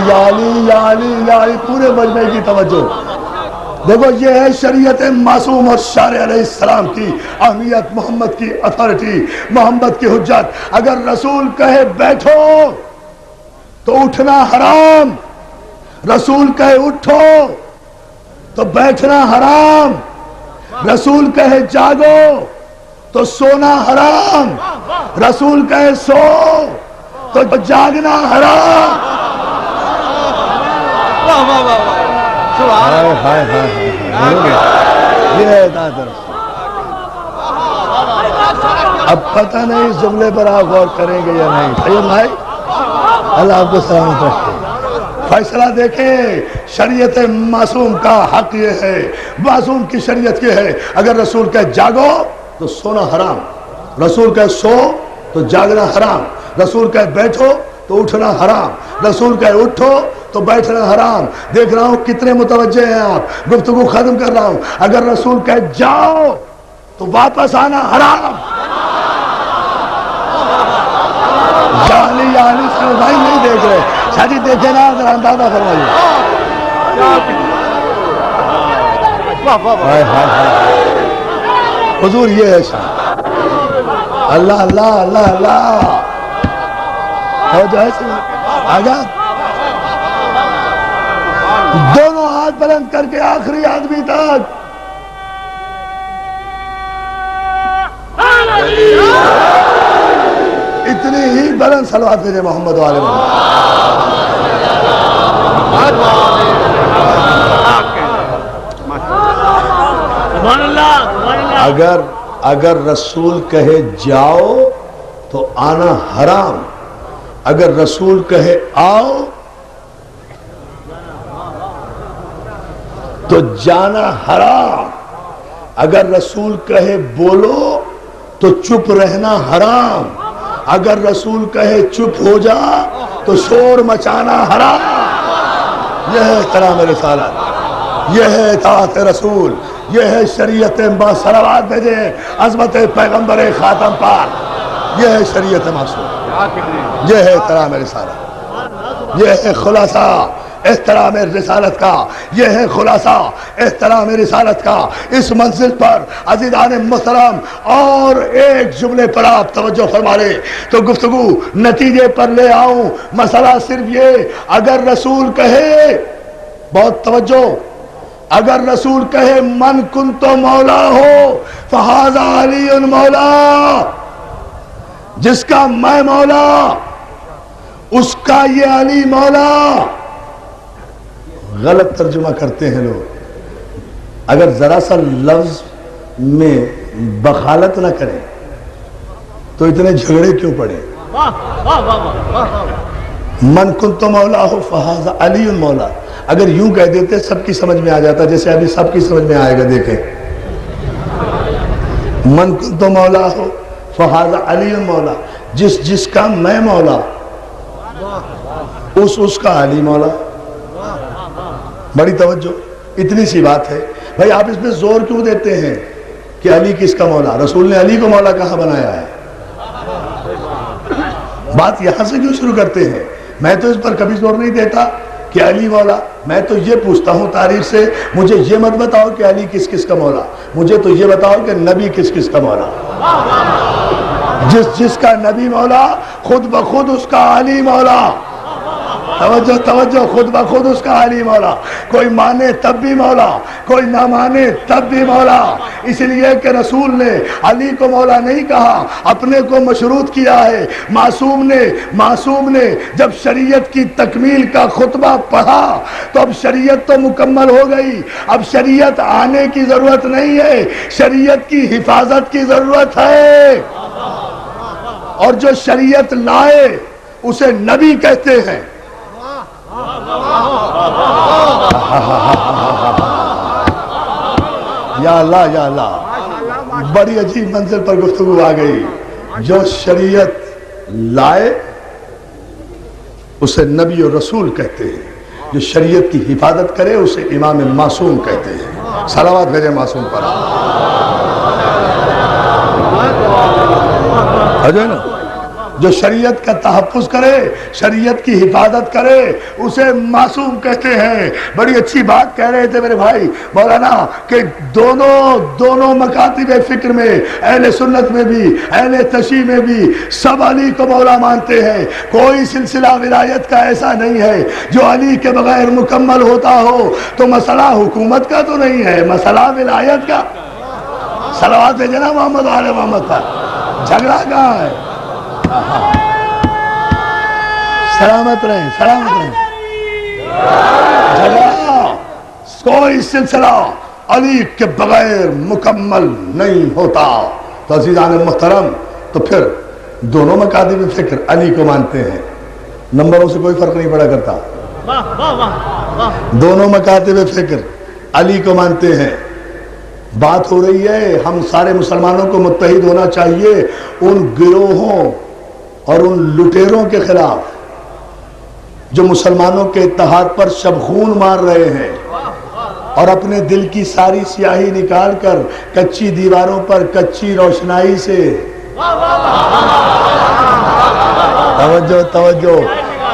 یالی پورے مجمع کی توجہ دیکھو، یہ ہے شریعت معصوم اور شارع علیہ السلام کی اہمیت، محمد کی اتھارٹی، محمد کی حجت۔ اگر رسول کہے بیٹھو تو اٹھنا حرام، رسول کہے اٹھو تو بیٹھنا حرام، رسول کہے جاگو تو سونا حرام، رسول کہے سو تو جاگنا حرام۔ اب پتہ نہیں اس جملے پر آپ غور کریں گے یا نہیں۔ طیب بھائی، اللہ آپ کو سلامت رکھے۔ فیصلہ دیکھیں، شریعت معصوم کا حق یہ ہے، معصوم کی شریعت یہ ہے، اگر رسول کہے جاگو تو سونا حرام، رسول کہے سو تو جاگنا حرام، رسول کہے بیٹھو تو اٹھنا حرام، رسول کہے اٹھو تو بیٹھنا حرام۔ دیکھ رہا ہوں کتنے متوجہ ہیں آپ، گفتگو ختم کر رہا ہوں۔ اگر رسول کہے جاؤ تو واپس آنا حرام۔ یعنی سر بھائی نہیں دیکھ رہے، شاید دیکھے نا، ذرا اندازہ فرمائیے۔ حضور یہ ہے شان، اللہ اللہ اللہ اللہ ہو جائے آگا، دونوں ہاتھ بلند کر کے آخری آدمی تک۔ اتنی ہی بلند صلوات بھیجے محمد و آل محمد۔ اگر رسول کہے جاؤ تو آنا حرام، اگر رسول کہے آؤ تو جانا حرام، اگر رسول کہے بولو تو چپ رہنا حرام، اگر رسول کہے چپ ہو جا تو شور مچانا حرام۔ یہ ہے احترام رسالت، یہ ہے اطاعت رسول، یہ ہے شریعت با صلوات بھیجیں عظمت پیغمبر خاتم پاک، یہ ہے شریعت معصوم، یہ ہے احترام رسالت، یہ ہے خلاصہ احترام رسالت کا، یہ ہے خلاصہ احترام رسالت کا۔ اس منزل پر عزیزان محترم اور ایک جملے پر آپ توجہ فرما لیں تو گفتگو نتیجے پر لے آؤں۔ مسئلہ صرف یہ، اگر رسول کہے، بہت توجہ، اگر رسول کہے من کنت مولا ہو فہذا علی مولا، جس کا میں مولا اس کا یہ علی مولا، غلط ترجمہ کرتے ہیں لوگ. اگر ذرا سا لفظ میں بخالت نہ کریں تو اتنے جھگڑے کیوں پڑے؟ من کنت مولا ہو فہذا علی مولا. اگر یوں کہہ دیتے سب کی سمجھ میں آ جاتا، جیسے ابھی سب کی سمجھ میں آئے گا. دیکھیں، من کنت مولا ہو فہذا علی مولا. جس کا میں مولا اس کا علی مولا. بڑی توجہ، اتنی سی بات ہے. بھائی آپ اس پہ زور کیوں دیتے ہیں کہ علی کس کا مولا؟ رسول نے علی کو مولا کہاں بنایا ہے؟ بات یہاں سے کیوں شروع کرتے ہیں؟ میں تو اس پر کبھی زور نہیں دیتا کہ علی مولا. میں تو یہ پوچھتا ہوں تاریخ سے، مجھے یہ مت بتاؤ کہ علی کس کا مولا، مجھے تو یہ بتاؤ کہ نبی کس کا مولا. جس کا نبی مولا خود بخود اس کا علی مولا. توجہ توجہ، خود بخود اس کا علی مولا. کوئی مانے تب بھی مولا، کوئی نہ مانے تب بھی مولا. اس لیے کہ رسول نے علی کو مولا نہیں کہا، اپنے کو مشروط کیا ہے. معصوم نے جب شریعت کی تکمیل کا خطبہ پڑھا تو اب شریعت تو مکمل ہو گئی، اب شریعت آنے کی ضرورت نہیں ہے، شریعت کی حفاظت کی ضرورت ہے. اور جو شریعت لائے اسے نبی کہتے ہیں. یا اللہ یا اللہ، بڑی عجیب منزل پر گفتگو آ گئی. جو شریعت لائے اسے نبی اور رسول کہتے ہیں، جو شریعت کی حفاظت کرے اسے امام معصوم کہتے ہیں. صلوات بھیجے معصوم پر. جو شریعت کا تحفظ کرے، شریعت کی حفاظت کرے اسے معصوم کہتے ہیں. بڑی اچھی بات کہہ رہے تھے میرے بھائی مولانا کہ دونوں مکاتب فکر میں، اہل سنت میں بھی اہل تشیع میں بھی سب علی کو مولا مانتے ہیں. کوئی سلسلہ ولایت کا ایسا نہیں ہے جو علی کے بغیر مکمل ہوتا ہو. تو مسئلہ حکومت کا تو نہیں ہے، مسئلہ ولایت کا. صلوات ہے جناب محمد آل محمد کا. جھگڑا کہاں ہے؟ سلامت رہیں سلامت رہیں. جھگڑا کوئی سلسلہ علی کے بغیر مکمل نہیں ہوتا. تو عزیزان محترم، تو پھر دونوں مکاتب فکر علی کو مانتے ہیں، نمبروں سے کوئی فرق نہیں پڑا کرتا. دونوں مکاتب فکر علی کو مانتے ہیں. بات ہو رہی ہے ہم سارے مسلمانوں کو متحد ہونا چاہیے ان گروہوں اور ان لٹیروں کے خلاف جو مسلمانوں کے اتحاد پر شبخون مار رہے ہیں اور اپنے دل کی ساری سیاہی نکال کر کچی دیواروں پر کچی روشنائی سے توجہ توجہ.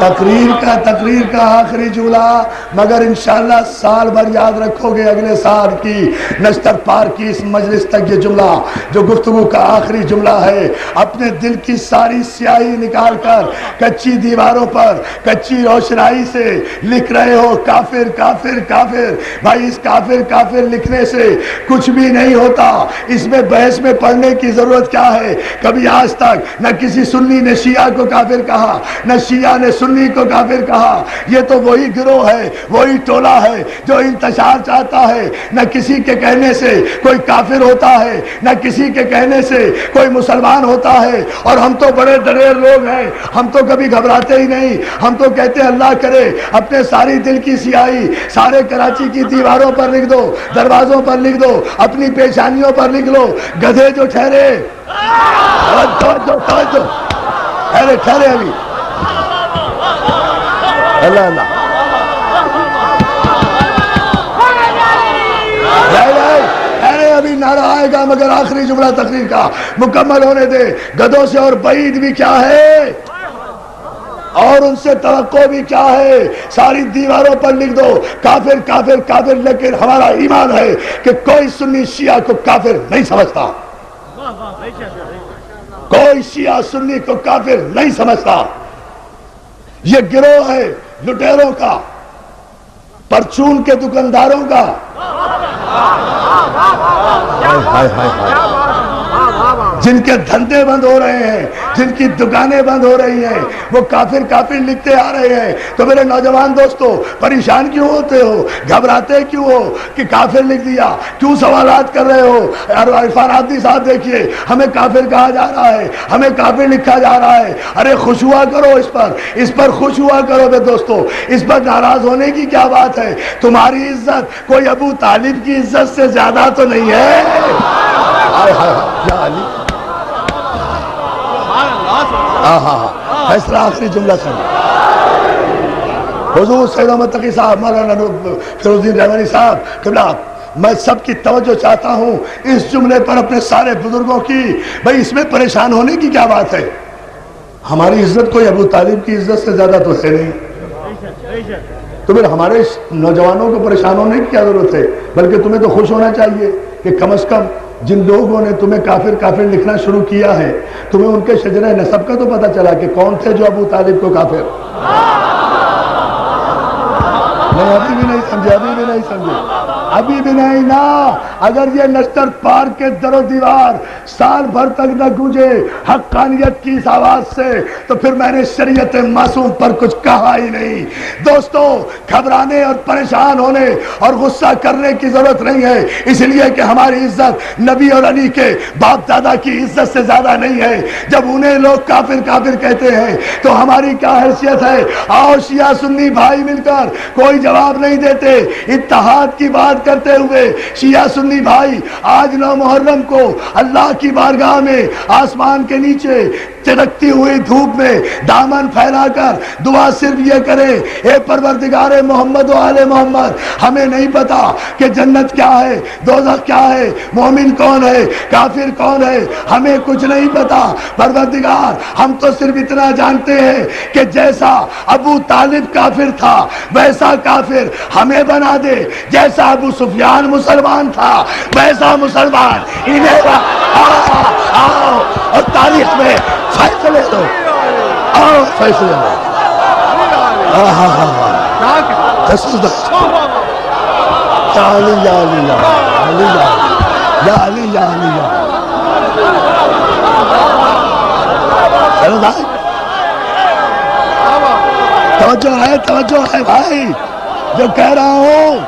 تقریر کا آخری جملہ، مگر انشاءاللہ سال بھر یاد رکھو گے اگلے سال کی نشتر پار کی اس مجلس تک یہ جملہ جو گفتگو کا آخری جملہ ہے. اپنے دل کی ساری سیاہی نکال کر کچی دیواروں پر کچی روشنائی سے لکھ رہے ہو کافر کافر کافر. بھائی اس کافر کافر لکھنے سے کچھ بھی نہیں ہوتا. اس میں بحث میں پڑھنے کی ضرورت کیا ہے؟ کبھی آج تک نہ کسی سنی نے شیعہ کو کافر کہا، نہ شیعہ نے سنی کو کافر کہا. یہ تو وہی گروہ ہے، وہی ٹولہ ہے جو انتشار چاہتا ہے. نہ کسی کے کہنے سے کوئی کافر ہوتا ہے، نہ کسی کے کہنے سے کوئی مسلمان ہوتا ہے. اور ہم تو بڑے دلیر لوگ ہیں، ہم تو کبھی گھبراتے ہی نہیں. ہم تو کہتے ہیں اللہ کرے اپنے ساری دل کی سیاہی سارے کراچی کی دیواروں پر لکھ دو، دروازوں پر لکھ دو، اپنی پیشانیوں پر لکھ لو. گدھے جو ٹھہرے ٹھہرے ابھی اللہ اللہ ابھی نعرہ آئے گا مگر آخری جملہ تقریر کا مکمل ہونے دے. گدھوں سے اور بعید بھی کیا ہے اور ان سے توقع بھی کیا ہے؟ ساری دیواروں پر لکھ دو کافر کافر کافر. لیکن ہمارا ایمان ہے کہ کوئی سنی شیعہ کو کافر نہیں سمجھتا، کوئی شیعہ سنی کو کافر نہیں سمجھتا. یہ گروہ ہے لٹیروں کا، پرچون کے دکانداروں کا. جن کے دھندے بند ہو رہے ہیں، جن کی دکانیں بند ہو رہی ہیں، وہ کافر کافر لکھتے آ رہے ہیں۔ تو میرے نوجوان دوستو، پریشان کیوں ہوتے ہو؟ گھبراتے کیوں ہو کہ کافر لکھ دیا؟ کیوں سوالات کر رہے ہو؟ عرفان عابدی صاحب دیکھیے، ہمیں کافر کہا جا رہا ہے، ہمیں کافر لکھا جا رہا ہے۔ ارے خوش ہوا کرو، اس پر خوش ہوا کرو بے دوستو، اس پر ناراض ہونے کی کیا بات ہے؟ تمہاری عزت کوئی ابو طالب کی عزت سے زیادہ تو نہیں ہے۔ فیصلہ آخری جملہ سن۔ حضور سید احمد تقی صاحب، مولانا فیروز الدین رحمانی صاحب قبلہ، میں سب کی توجہ چاہتا ہوں اس جملے پر، اپنے سارے بزرگوں کی۔ بھئی اس میں پریشان ہونے کی کیا بات ہے؟ ہماری عزت کوئی ابو طالب کی عزت سے زیادہ تو ہے نہیں، تو پھر ہمارے نوجوانوں کو پریشان ہونے کی کیا ضرورت ہے؟ بلکہ تمہیں تو خوش ہونا چاہیے کہ کم از کم جن لوگوں نے تمہیں کافر کافر لکھنا شروع کیا ہے، تمہیں ان کے شجرہ نسب کا تو پتہ چلا کہ کون تھے جو ابو طالب کو کافر۔ نہیں، ابھی بھی نہیں سمجھے، ابھی بھی نہیں نا۔ اگر یہ نشتر پار کے در و دیوار سال بھر تک نہ گونجے حقانیت کی اس آواز سے، تو پھر میں نے شریعت معصوم پر کچھ کہا ہی نہیں۔ دوستو، گھبرانے اور پریشان ہونے اور غصہ کرنے کی ضرورت نہیں ہے، اس لیے کہ ہماری عزت نبی اور علی کے باپ دادا کی عزت سے زیادہ نہیں ہے۔ جب انہیں لوگ کافر کافر کہتے ہیں تو ہماری کیا حیثیت ہے؟ آؤ شیعہ سنی بھائی مل کر، کوئی جواب نہیں دیتے، اتحاد کی بات کرتے ہوئے شیعہ سنی بھائی آج 9 محرم کو اللہ کی بارگاہ میں آسمان کے نیچے چمکتی ہوئی دھوپ میں دامن پھیلا کر دعا صرف یہ کرے، اے پروردگار محمد و آل محمد، ہمیں نہیں پتا کہ جنت کیا ہے، دوزخ کیا ہے، مومن کون ہے، کافر کون ہے، ہمیں کچھ نہیں پتا پروردگار، ہم تو صرف اتنا جانتے ہیں کہ جیسا ابو طالب کافر تھا ویسا کافر ہمیں بنا دے، جیسا ابو سفیان مسلمان تھا ویسا مسلمان انہیں آؤ اور تاریخ میں فیصلے دو، آؤ فیصلے دو۔ یا علی یا علی یا علی یا علی یا علی، توجہ ہے بھائی جو کہہ رہا ہوں۔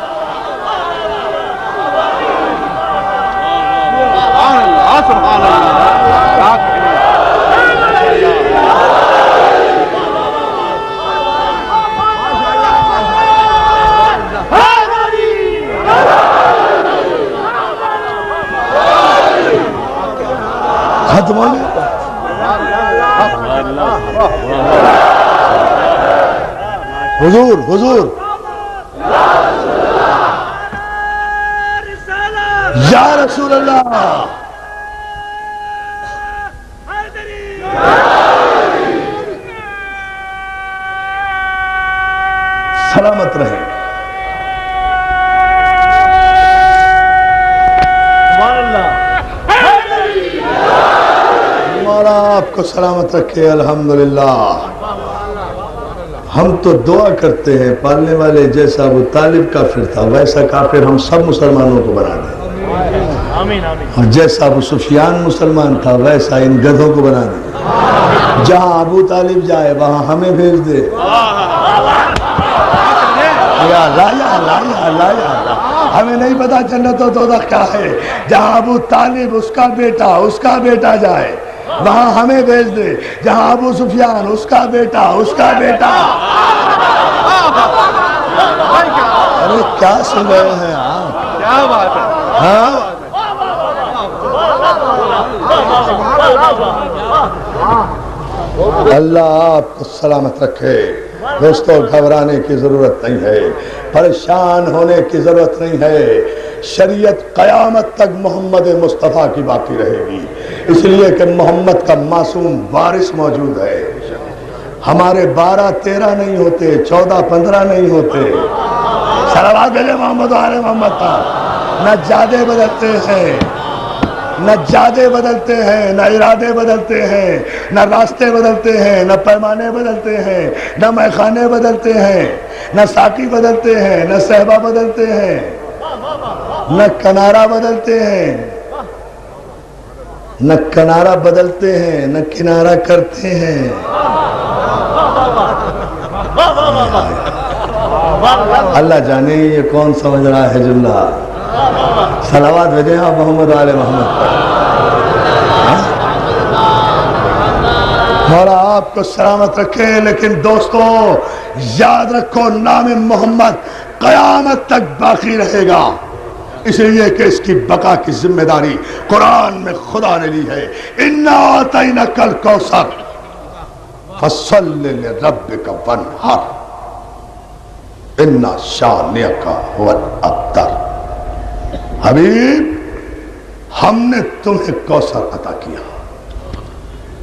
ختم ہو گیا۔ حضور یا رسول اللہ، سلامت رہیں۔ مولا آپ کو سلامت رکھے۔ الحمدللہ، ہم تو دعا کرتے ہیں پالنے والے جیسا ابو طالب کافر تھا ویسا کافر ہم سب مسلمانوں کو بنا دیں، اور جیسا ابو سفیان مسلمان تھا ویسا ان گدھوں کو بنا دیں، جہاں ابو طالب جائے وہاں ہمیں بھیج دے۔ یا اللہ یا اللہ یا اللہ یا اللہ، ہمیں نہیں پتا جنت و دوزخ کیا ہے، جہاں ابو طالب اس کا بیٹا جائے وہاں ہمیں بھیج دے، جہاں ابو سفیان اس کا بیٹا ارے کیا سن رہے ہیں آپ؟ کیا بات ہے؟ اللہ آپ کو سلامت رکھے۔ دوستو، گھبرانے کی ضرورت نہیں ہے، پریشان ہونے کی ضرورت نہیں ہے۔ شریعت قیامت تک محمد مصطفیٰ کی باقی رہے گی، اس لیے کہ محمد کا معصوم وارث موجود ہے۔ ہمارے 12 13 نہیں ہوتے، 14 15 نہیں ہوتے۔ صلوات علی محمد و آل محمد کا نہ جادے بدلتے ہیں، نہ جادے بدلتے ہیں، نہ ارادے بدلتے ہیں، نہ راستے بدلتے ہیں، نہ پیمانے بدلتے ہیں، نہ میخانے بدلتے ہیں، نہ ساقی بدلتے ہیں، نہ صحبہ بدلتے ہیں، نہ کنارہ بدلتے ہیں۔ نہ کنارہ بدلتے ہیں نہ کنارہ کرتے ہیں. اللہ جانے یہ کون سمجھ رہا ہے جلہ. صلوات بھیجیں آپ محمد آل محمد پر. مولا آپ کو سلامت رکھے. لیکن دوستو یاد رکھو نام محمد قیامت تک باقی رہے گا، اس لیے کہ اس کی بقا کی ذمہ داری قرآن میں خدا نے لی ہے. اِنَّا أَعْطَيْنَاكَ الْكَوْثَرَ فَصَلِّ لِرَبِّكَ وَانْحَرْ إِنَّ شَانِئَكَ هُوَ الْأَبْتَرُ. حبیب، ہم نے تمہیں کوثر عطا کیا،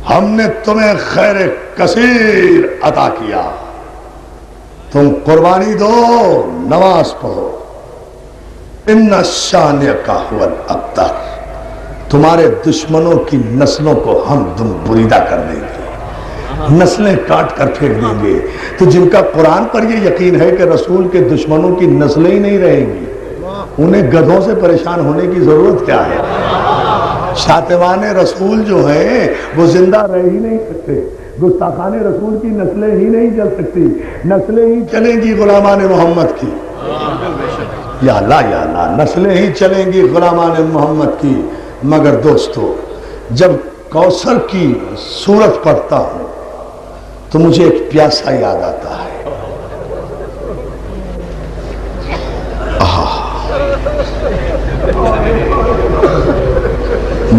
ہم نے تمہیں خیر کثیر عطا کیا. تم قربانی دو، نماز پڑھو. ان شانئک ھو الابتر. تمہارے دشمنوں کی نسلوں کو ہم دم بریدہ کر دیں گے، نسلیں کاٹ کر پھینک دیں گے. تو جن کا قرآن پر یہ یقین ہے کہ رسول کے دشمنوں کی نسلیں ہی نہیں رہیں گی، انہیں گدھوں سے پریشان ہونے کی ضرورت کیا ہے؟ شاتمان رسول جو ہیں وہ زندہ رہ ہی نہیں سکتے، گستاخان رسول کی نسلیں ہی نہیں چل سکتی، نسلیں ہی چلیں گی غلامان محمد کی. یا اللہ، نسلیں ہی چلیں گی غلامان محمد کی. مگر دوستو جب کوثر کی صورت پڑھتا ہوں تو مجھے ایک پیاسا یاد آتا ہے.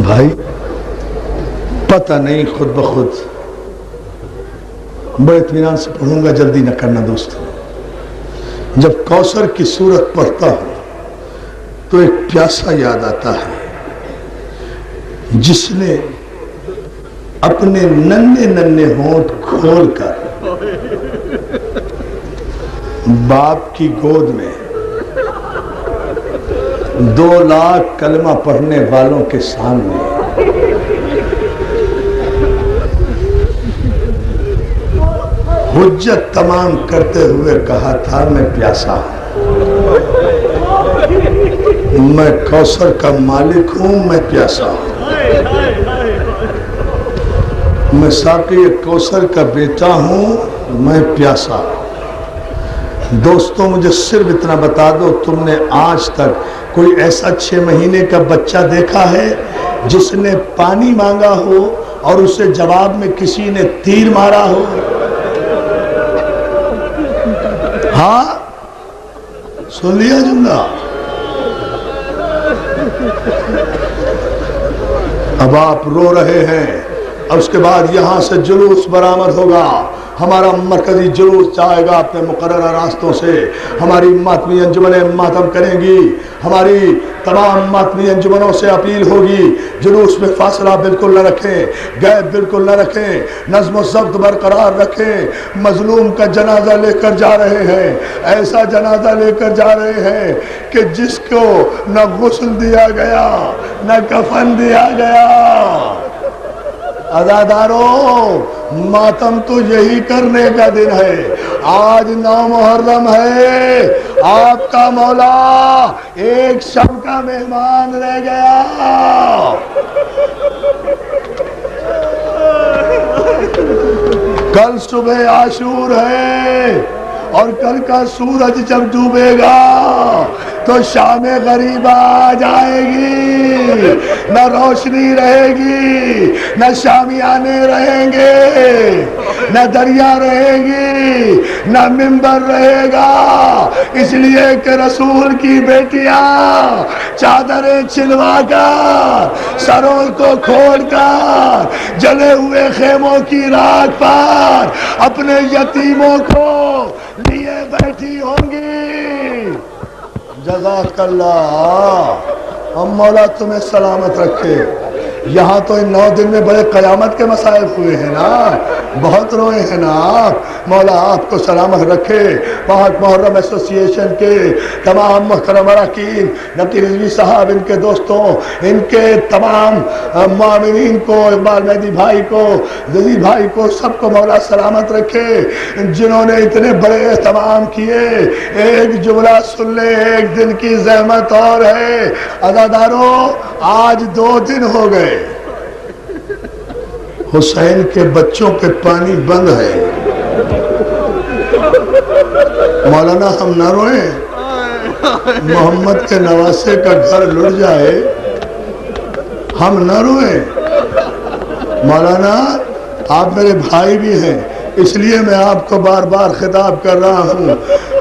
بھائی پتہ نہیں، خود بخود بڑے اطمینان سے پڑھوں گا، جلدی نہ کرنا دوستو. جب کوثر کی صورت پڑھتا ہوں تو ایک پیاسا یاد آتا ہے جس نے اپنے ننھے ننھے ہونٹ کھول کر باپ کی گود میں 2 لاکھ کلمہ پڑھنے والوں کے سامنے حجت تمام کرتے ہوئے کہا تھا، میں پیاسا ہوں، میں کوثر کا مالک ہوں، میں پیاسا ہوں، میں ساقی کوثر کا بیٹا ہوں، میں پیاسا ہوں. دوستوں مجھے صرف اتنا بتا دو، تم نے آج تک کوئی ایسا 6 مہینے کا بچہ دیکھا ہے جس نے پانی مانگا ہو اور اسے جواب میں کسی نے تیر مارا ہو؟ ہاں سن لیا جملہ؟ اب آپ رو رہے ہیں، اب اس کے بعد یہاں سے جلوس برآمد ہوگا. ہمارا مرکزی جلوس جائے گا اپنے مقررہ راستوں سے. ہماری ماتمی انجمنیں ماتم کریں گی، ہماری تمام ماتمی انجمنوں سے اپیل ہوگی جلوس میں فاصلہ بالکل نہ رکھیں، غیب بالکل نہ رکھیں، نظم و ضبط برقرار رکھیں. مظلوم کا جنازہ لے کر جا رہے ہیں، ایسا جنازہ لے کر جا رہے ہیں کہ جس کو نہ غسل دیا گیا نہ کفن دیا گیا. عزاداروں ماتم تو یہی کرنے کا دن ہے. آج 9 محرم ہے، آپ کا مولا ایک شب کا مہمان رہ گیا. کل صبح عاشور ہے اور کل کا سورج جب ڈوبے گا تو شام غریب آ جائے گی، نہ روشنی رہے گی، نہ شامیانے رہیں گے، نہ دریا رہے گی، نہ منبر رہے گا. اس لیے کہ رسول کی بیٹیاں چادریں چھلوا کر، سروں کو کھول کر، جلے ہوئے خیموں کی راکھ پر اپنے یتیموں کو لیے بیٹھی ہوں گی. جزاک اللہ. ہم مولا تمہیں سلامت رکھے. یہاں تو ان 9 دن میں بڑے قیامت کے مسائل ہوئے ہیں نا، بہت روئے ہیں نا. مولا آپ کو سلامت رکھے. پاک محرم ایسوسی ایشن کے تمام محترم اراکین، نقی رضوی صاحب، ان کے دوستوں، ان کے تمام معاونین کو، اقبال مہدی بھائی کو، جزیر بھائی کو، سب کو مولا سلامت رکھے جنہوں نے اتنے بڑے اہتمام کیے. ایک جملہ سن لے، ایک دن کی زحمت اور ہے. عزاداروں آج 2 دن ہو گئے حسین کے بچوں پہ پانی بند ہے. مولانا ہم نہ روئیں, محمد کے نواسے کا گھر لٹ جائے, ہم نہ روئیں. مولانا آپ میرے بھائی بھی ہیں, اس لیے میں آپ کو بار بار خطاب کر رہا ہوں.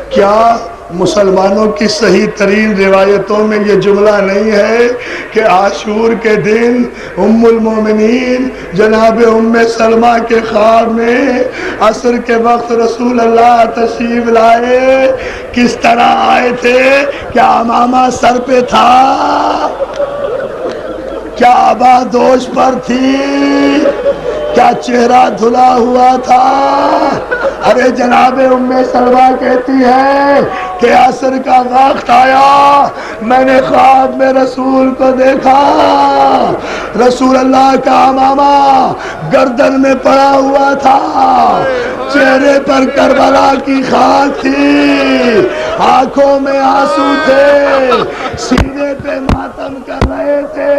کیا مسلمانوں کی صحیح ترین روایتوں میں یہ جملہ نہیں ہے کہ عاشور کے دن ام المومنین جناب ام سلمہ کے خواب میں عصر کے وقت رسول اللہ تشریف لائے؟ کس طرح آئے تھے؟ کیا امامہ سر پہ تھا؟ کیا ابا دوش پر تھی؟ کیا چہرہ دھلا ہوا تھا؟ ارے جناب ام سلمہ کہتی ہے کہ عصر کا وقت آیا, میں نے خواب میں رسول کو دیکھا, رسول اللہ کا امامہ گردن میں پڑا ہوا تھا, چہرے پر کربلا کی خاک تھی, آنکھوں میں آنسو تھے, سینے پہ ماتم کر رہے تھے.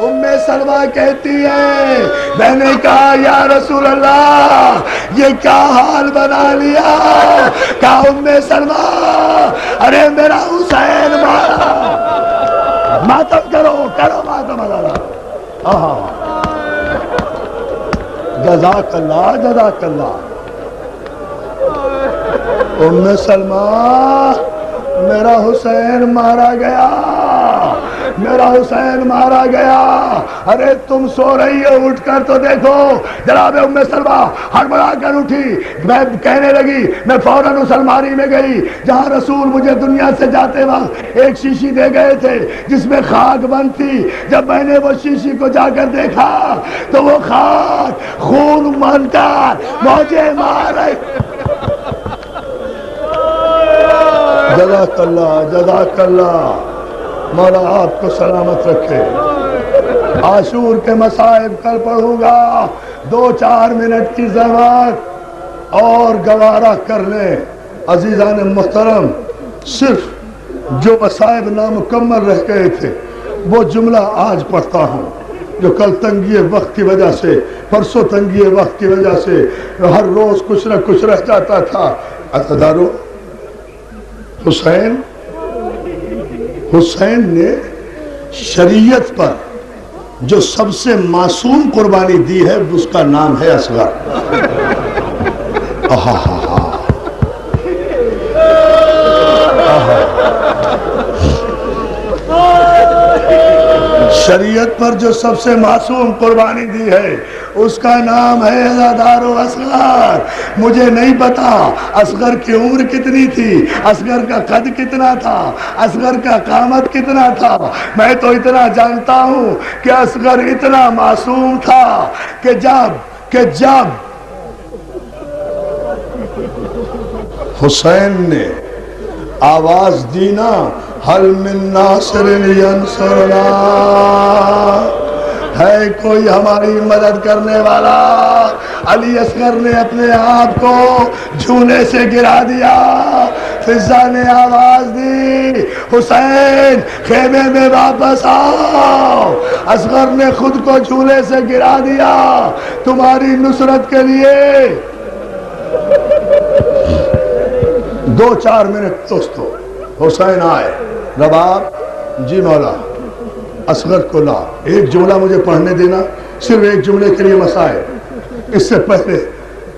ام سلمہ کہتی ہے میں نے کہا یا رسول اللہ یہ کیا حال بنا لیا؟ کہا ام سلمہ ارے میرا حسین مارا. ماتم کرو ماتم اللہ. جزاک اللہ جزاک اللہ. ام سلمہ میرا حسین مارا گیا, میرا حسین مارا گیا. ارے تم سو رہی ہو, اٹھ کر تو دیکھو. جناب ام سلمہ ہڑبڑا کر اٹھی, میں کہنے لگی, میں فوراً اس الماری میں گئی جہاں رسول مجھے دنیا سے جاتے وقت ایک شیشی دے گئے تھے جس میں خاک بند تھی. جب میں نے وہ شیشی کو جا کر دیکھا تو وہ خاک خون بن کر مجھے مار رہی. جزاک اللہ جزاک اللہ. مولا آپ کو سلامت رکھے. عاشور کے مصائب کل پڑھوں گا, 2-4 منٹ کی ضرورت اور گوارا کر لیں. عزیزان محترم, صرف جو مصائب نامکمل رہ گئے تھے وہ جملہ آج پڑھتا ہوں, جو کل تنگی وقت کی وجہ سے, پرسوں تنگی وقت کی وجہ سے ہر روز کچھ نہ کچھ رہ جاتا تھا. عزیزانو, حسین نے شریعت پر جو سب سے معصوم قربانی دی ہے اس کا نام ہے اصغر. شریعت پر جو سب سے معصوم قربانی دی ہے اس کا نام ہے عزادار و اصغر. مجھے نہیں پتا اصغر کی عمر کتنی تھی, اصغر کا قد کتنا تھا, اصغر کا قامت کتنا تھا. میں تو اتنا جانتا ہوں کہ اصغر اتنا معصوم تھا کہ جب حسین نے آواز دی نا, حل من ناصر ینصرنا, ہے کوئی ہماری مدد کرنے والا, علی اصغر نے اپنے آپ کو جھولے سے گرا دیا. فضا نے آواز دی, حسین خیمے میں واپس آؤ. اصغر نے خود کو جھولے سے گرا دیا تمہاری نصرت کے لیے. 2-4 منٹ دوستو. حسین آئے, رباب جی مولا اصغر کو لا. ایک جملہ مجھے پڑھنے دینا, صرف ایک جملے کے لیے مسائل, اس سے پہلے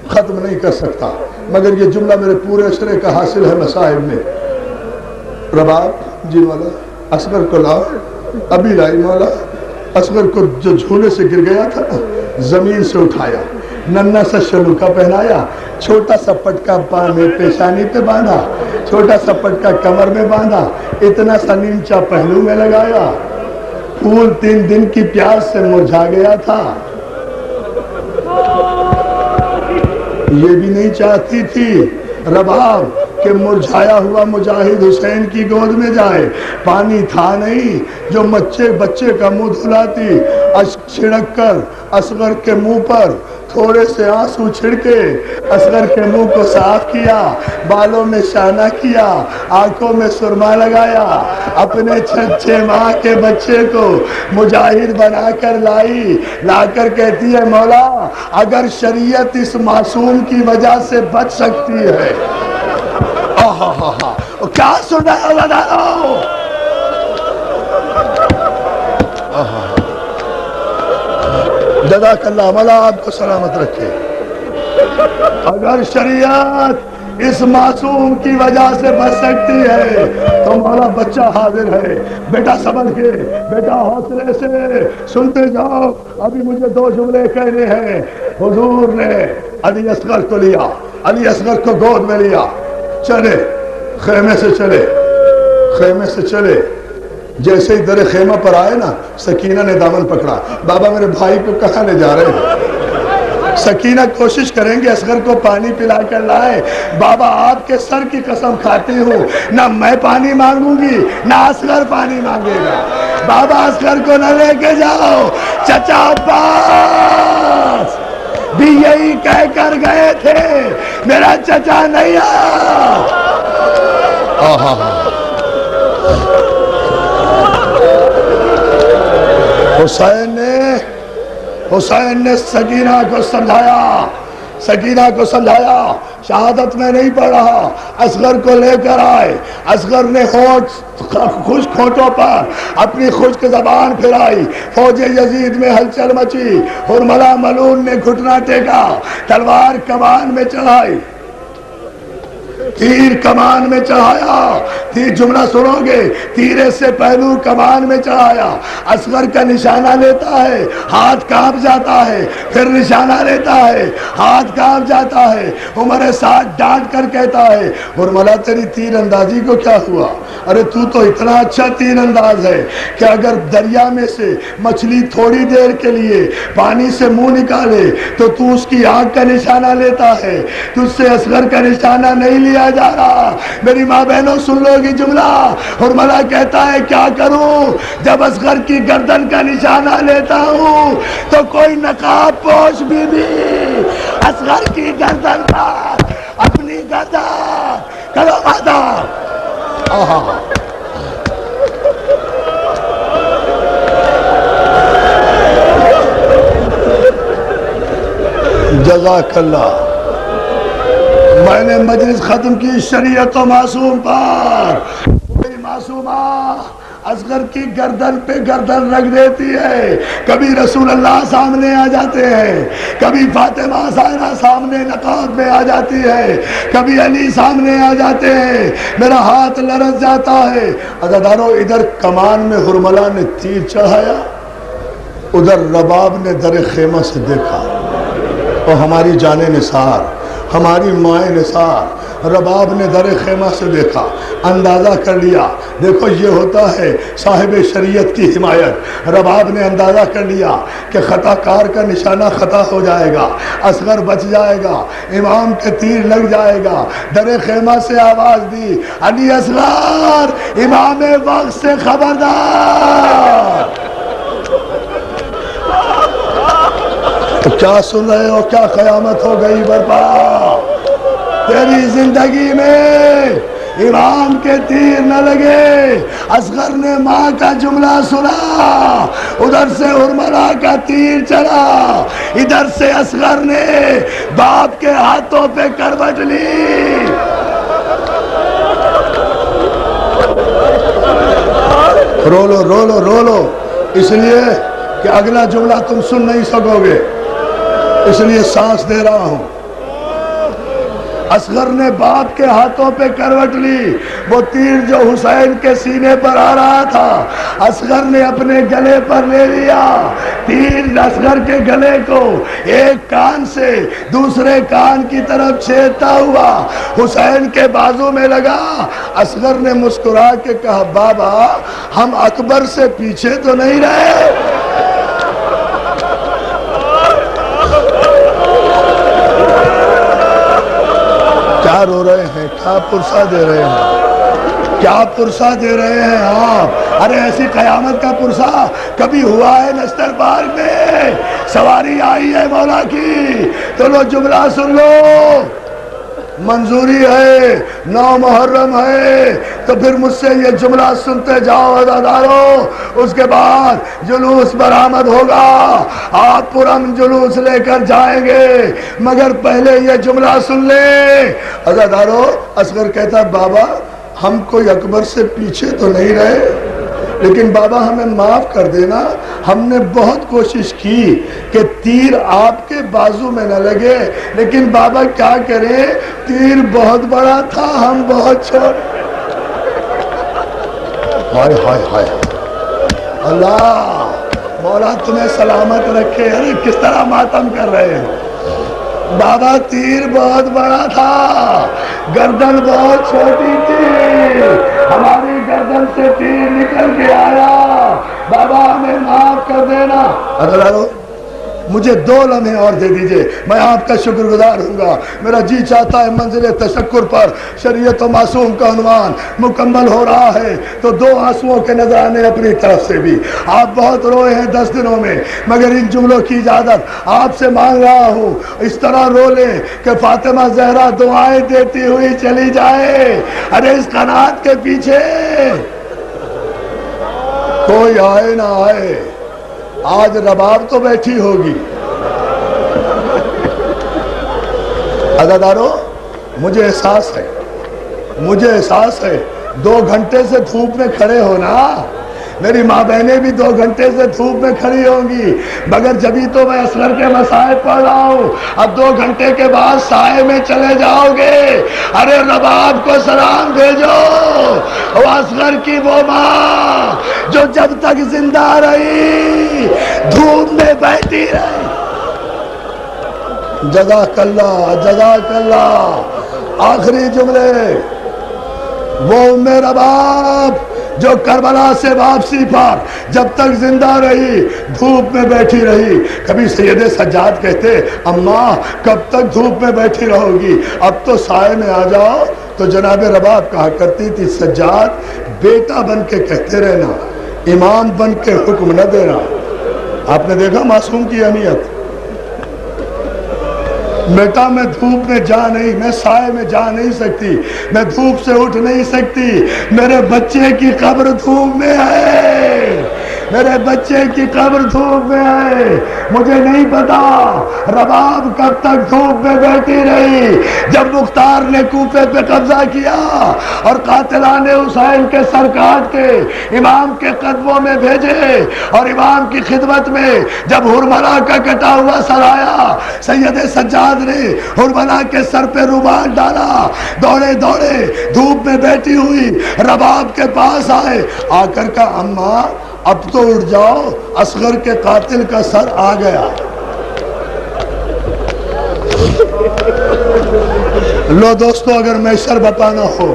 ختم نہیں کر سکتا, مگر یہ جملہ میرے پورے اشرے کا حاصل ہے مسائل میں. رباب جی مولا اصغر کو لا. ابھی لائی مولا. اصغر کو جو جھولے سے گر گیا تھا زمین سے اٹھایا, ننھا سا شلوکا پہنایا, چھوٹا سا پٹکا پاں میں پیشانی پہ باندھا, چھوٹا سا پٹکا کمر میں باندھا, اتنا سا نیمچا پہلو میں لگایا. پھول 3 دن کی پیاس سے مرجھا گیا تھا. یہ بھی نہیں چاہتی تھی رباب کہ مرجھایا ہوا مجاہد حسین کی گود میں جائے. پانی تھا نہیں جو بچے کا منہ دھلاتی. اشک چھڑک کر اصغر کے منہ پر تھوڑے سے آنسو چھڑکے اصغر کے منہ کو صاف کیا، بالوں میں شانہ کیا، آنکھوں میں سرما لگایا، اپنے 6 ماہ کے بچے کو مجاہد بنا کر لائی، لا کر کہتی ہے مولا اگر شریعت اس معصوم کی وجہ سے بچ سکتی ہے، کیا سن رہے ہو لڑاؤ؟ جزاک اللہ، مولا آپ کو سلامت رکھے۔ اگر شریعت اس معصوم کی وجہ سے بچ سکتی ہے تو مولا بچہ حاضر ہے، بیٹا سمجھ کے، بیٹا حوصلے سے سنتے جاؤ، ابھی مجھے 2 جملے کہنے ہیں۔ حضور نے علی اصغر کو لیا، علی اصغر کو گود میں لیا، چلے خیمے سے چلے، خیمے سے چلے، جیسے ہی در خیمہ پر آئے نا سکینہ نے دامن پکڑا، بابا میرے بھائی کو کہاں لے جا رہے ہیں؟ سکینہ کوشش کریں گے اصغر کو پانی پلا کر لائے، بابا آپ کے سر کی قسم کھاتی ہوں نہ میں پانی مانگوں گی نہ اصغر پانی مانگے گا، بابا اصغر کو نہ لے کے جاؤ، چچا عباس بھی یہی کہہ کر گئے تھے میرا چچا نہیں آیا۔ حسین نے سکینہ کو سمجھایا، سکینہ کو سمجھایا، شہادت میں نہیں پڑھ رہا، اصغر کو لے کر آئے، اصغر نے خشک ہونٹوں پر اپنی خشک زبان پھرائی، فوج یزید میں ہلچل مچی، حرملہ ملعون نے گھٹنا ٹیکا، تلوار کمان میں چڑھائی، تیر کمان میں چڑھایا، تیر جملہ سنو گے، تیرے سے پہلو کمان میں چڑھایا، اصغر کا نشانہ لیتا ہے، ہاتھ کانپ جاتا ہے، پھر نشانہ لیتا ہے، ہاتھ کانپ جاتا ہے، عمر سعد ڈانٹ کر کہتا ہے حرملہ تیری تیر اندازی کو کیا ہوا؟ ارے تو اتنا اچھا تیر انداز ہے کہ اگر دریا میں سے مچھلی تھوڑی دیر کے لیے پانی سے منہ نکالے تو اس کی آنکھ کا نشانہ لیتا ہے، تجھ سے اصغر کا نشانہ نہیں لیا جا رہا۔ میری ماں بہنوں سن لو گی جملہ، حرملہ کہتا ہے کیا کروں جب اصغر کی گردن کا نشانہ لیتا ہوں تو کوئی نقاب پوش بی بی اصغر کی گردن پر اپنی گردن کرو ماتا۔ جزاک اللہ۔ میں نے مجلس ختم کی شریعت و معصوم پر، کوئی معصومہ اصغر کی گردن پہ گردن رکھ دیتی ہے، کبھی رسول اللہ سامنے آ جاتے ہیں، کبھی فاطمہ زہرا سامنے نقاب میں آ جاتی ہے، کبھی علی سامنے آ جاتے ہیں، میرا ہاتھ لرز جاتا ہے۔ عزادارو ادھر کمان میں حرملہ نے تیر چڑھایا، ادھر رباب نے در خیمہ سے دیکھا، اور ہماری جان نثار، ہماری مائیں نثار، رباب نے در خیمہ سے دیکھا، اندازہ کر لیا، دیکھو یہ ہوتا ہے صاحب شریعت کی حمایت۔ رباب نے اندازہ کر لیا کہ خطا کار کا نشانہ خطا ہو جائے گا، اصغر بچ جائے گا، امام کے تیر لگ جائے گا، در خیمہ سے آواز دی علی اصغر امام وقت سے خبردار۔ تو کیا سن رہے ہو؟ کیا قیامت ہو گئی برپا؟ تیری زندگی میں امام کے تیر نہ لگے، اصغر نے ماں کا جملہ سنا، ادھر سے حرملہ کا تیر چلا، ادھر سے اصغر نے باپ کے ہاتھوں پہ کروٹ لی۔ رولو رولو رولو، اس لیے کہ اگلا جملہ تم سن نہیں سکو گے، اس لیے سانس دے رہا ہوں۔ اصغر نے باپ کے ہاتھوں پہ کروٹ لی، وہ تیر جو حسین کے سینے پر آ رہا تھا اصغر نے اپنے گلے پر لے لیا، تیر اصغر کے گلے کو ایک کان سے دوسرے کان کی طرف چھیدتا ہوا حسین کے بازو میں لگا۔ اصغر نے مسکرا کے کہا بابا ہم اکبر سے پیچھے تو نہیں رہے؟ کیا رو رہے ہیں؟ کیا پرسہ دے رہے ہیں؟ کیا پرسہ دے رہے ہیں آپ؟ ارے ایسی قیامت کا پرسہ کبھی ہوا ہے نشتر پارک میں؟ سواری آئی ہے مولا کی، تو لو جملہ سن لو، منظوری ہے، 9 محرم ہے، تو پھر مجھ سے یہ جملہ سنتے جاؤ عزادارو، اس کے بعد جلوس برآمد ہوگا، آپ پرم جلوس لے کر جائیں گے، مگر پہلے یہ جملہ سن لیں۔ عزادارو، اصغر کہتا بابا ہم کوئی اکبر سے پیچھے تو نہیں رہے، لیکن بابا ہمیں معاف کر دینا، ہم نے بہت کوشش کی کہ تیر آپ کے بازو میں نہ لگے، لیکن بابا کیا کریں، تیر بہت بڑا تھا، ہم بہت چھوٹے۔ ہائے ہائے ہائے، اللہ مولا تمہیں سلامت رکھے۔ ارے کس طرح ماتم کر رہے ہیں، بابا تیر بہت بڑا تھا، گردن بہت چھوٹی تھی، ہماری گردن سے تیر نکل کے آیا، بابا ہمیں معاف کر دینا۔ عزادارو مجھے 2 لمحے اور دے دیجئے، میں آپ کا شکر گزار ہوں گا۔ میرا جی چاہتا ہے منزل تشکر پر شریعت و معصوم کا عنوان مکمل ہو رہا ہے، تو 2 آنسوؤں کے نذرانے اپنی طرف سے بھی۔ آپ بہت روئے ہیں 10 دنوں میں، مگر ان جملوں کی اجازت آپ سے مانگ رہا ہوں، اس طرح رو لیں کہ فاطمہ زہرا دعائیں دیتی ہوئی چلی جائے۔ ارے اس قناعت کے پیچھے کوئی آئے نہ آئے، آج رباب تو بیٹھی ہوگی۔ عزادارو مجھے احساس ہے 2 گھنٹے سے دھوپ میں کھڑے ہونا، میری ماں بہنیں بھی 2 گھنٹے سے دھوپ میں کھڑی ہوں گی، مگر جبھی تو میں اصغر کے مسائل پڑھ رہا ہوں، اب 2 گھنٹے کے بعد سائے میں چلے جاؤ گے۔ ارے رباب کو سلام بھیجو، وہ اصغر کی وہ ماں جو جب تک زندہ رہی دھوپ میں بیٹھی رہی۔ جزاک اللہ، جزاک اللہ۔ آخری جملے، وہ ام رباب جو کربلا سے واپسی پر جب تک زندہ رہی دھوپ میں بیٹھی رہی۔ کبھی سید سجاد کہتے اماں کب تک دھوپ میں بیٹھی رہو گی، اب تو سائے میں آ جاؤ، تو جناب رباب کہا کرتی تھی سجاد بیٹا بن کے کہتے رہنا، امام بن کے حکم نہ دینا۔ آپ نے دیکھا معصوم کی اہمیت، بیٹا میں دھوپ میں جا نہیں، میں سائے میں جا نہیں سکتی، میں دھوپ سے اٹھ نہیں سکتی، میرے بچے کی قبر دھوپ میں ہے، میرے بچے کی قبر دھوپ میں ہے، مجھے نہیں پتا رباب کب تک دھوپ میں بیٹھی رہی۔ جب مختار نے کوفے پہ قبضہ کیا اور قاتلان حسین کے سر کاٹ کے امام کے قدموں میں بھیجے، اور امام کی خدمت میں جب ہرملا کا کٹا ہوا سر آیا، سید سجاد نے ہرملا کے سر پہ رومال ڈالا، دوڑے دوڑے دھوپ میں بیٹھی ہوئی رباب کے پاس آئے، آ کر کہا اماں اب تو اٹھ جاؤ، اصغر کے قاتل کا سر آ گیا۔ لو دوستو، اگر محشر بپانا ہو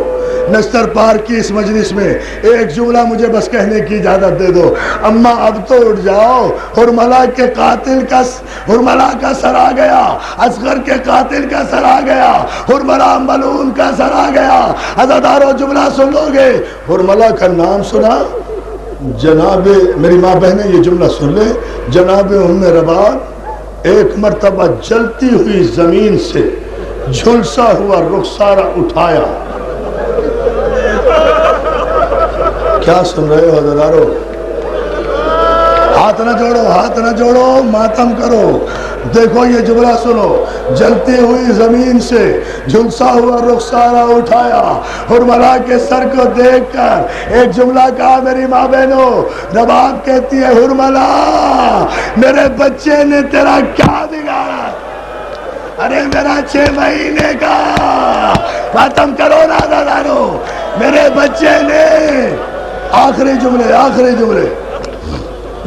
نشتر پار کی اس مجلس میں ایک جملہ مجھے بس کہنے کی اجازت دے دو، اماں اب تو اٹھ جاؤ، ہرملا کے قاتل کا ہرملا کا سر آ گیا، اصغر کے قاتل کا سر آ گیا، ہرملا ملعون کا سر آ گیا۔ عزادارو جملہ سن لو گے، ہرملا کا نام سنا، جناب میری ماں بہنیں یہ جملہ سن لے، جناب ام رباب ایک مرتبہ جلتی ہوئی زمین سے جھلسا ہوا رخسارہ اٹھایا۔ کیا سن رہے ہو عزادارو؟ ہاتھ نہ جوڑو، ہاتھ نہ جوڑو، ماتم کرو۔ دیکھو یہ جملہ سنو، جلتی ہوئی زمین سے جھلسا ہوا رخسارہ اٹھایا، ہرملا کے سر کو دیکھ کر ایک جملہ کہا میری ماں بہنوں، رباب کہتی ہے ہرملا میرے بچے نے تیرا کیا بگاڑا؟ ارے میرا 6 مہینے کا، ماتم کرو نا عزادارو، میرے بچے نے۔ آخری جملے، آخری جملے،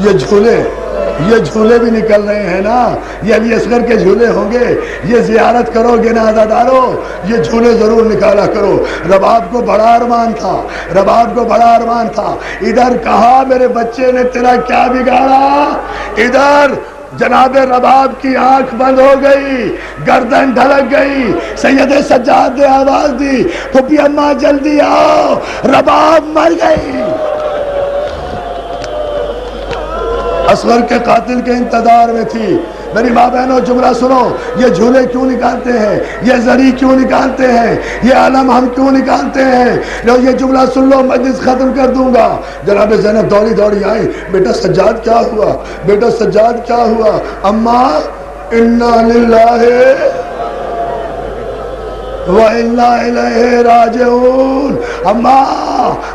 یہ جھولے بھی نکل رہے ہیں نا، یہ علی اصغر کے جھولے ہوں گے، یہ زیارت کرو گے نا عزادارو، یہ جھولے ضرور نکالا کرو۔ رباب کو بڑا ارمان تھا، رباب کو بڑا ارمان تھا، ادھر کہا میرے بچے نے تیرا کیا بگاڑا، ادھر جناب رباب کی آنکھ بند ہو گئی، گردن ڈھلک گئی، سید سجاد نے آواز دی پھپھی اماں جلدی آؤ، رباب مر گئی۔ اصغر کے قاتل کے انتظار میں تھی۔ میری ماں بہنوں جملہ سنو، یہ جھولے کیوں نکالتے ہیں، یہ زری کیوں نکالتے ہیں، یہ علم ہم کیوں نکالتے ہیں؟ لو یہ جملہ سن لو، مجلس ختم کر دوں گا۔ جناب زینب دوڑی دوڑی آئی، بیٹا سجاد کیا ہوا، بیٹا سجاد کیا ہوا؟ اماں انا للہ وَإِنَّا إِلَيْهِ رَاجِعُونَ۔ اماں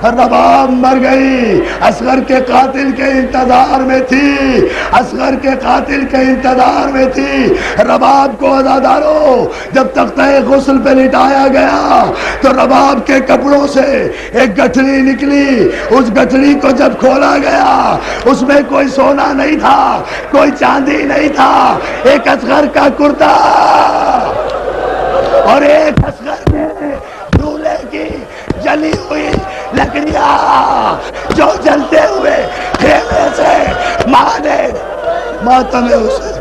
رباب مر گئی، اصغر کے قاتل کے انتظار میں تھی، اصغر کے قاتل کے انتظار میں تھی۔ رباب کو عزادارو جب تختہ غسل پہ لٹایا گیا تو رباب کے کپڑوں سے ایک گٹھڑی نکلی، اس گٹھڑی کو جب کھولا گیا اس میں کوئی سونا نہیں تھا، کوئی چاندی نہیں تھا، ایک اصغر کا کرتا اور ایک اصغر میں دولے کی جلی ہوئی لکڑیاں جو جلتے ہوئے خیمے سے ماں نے ماتم اسے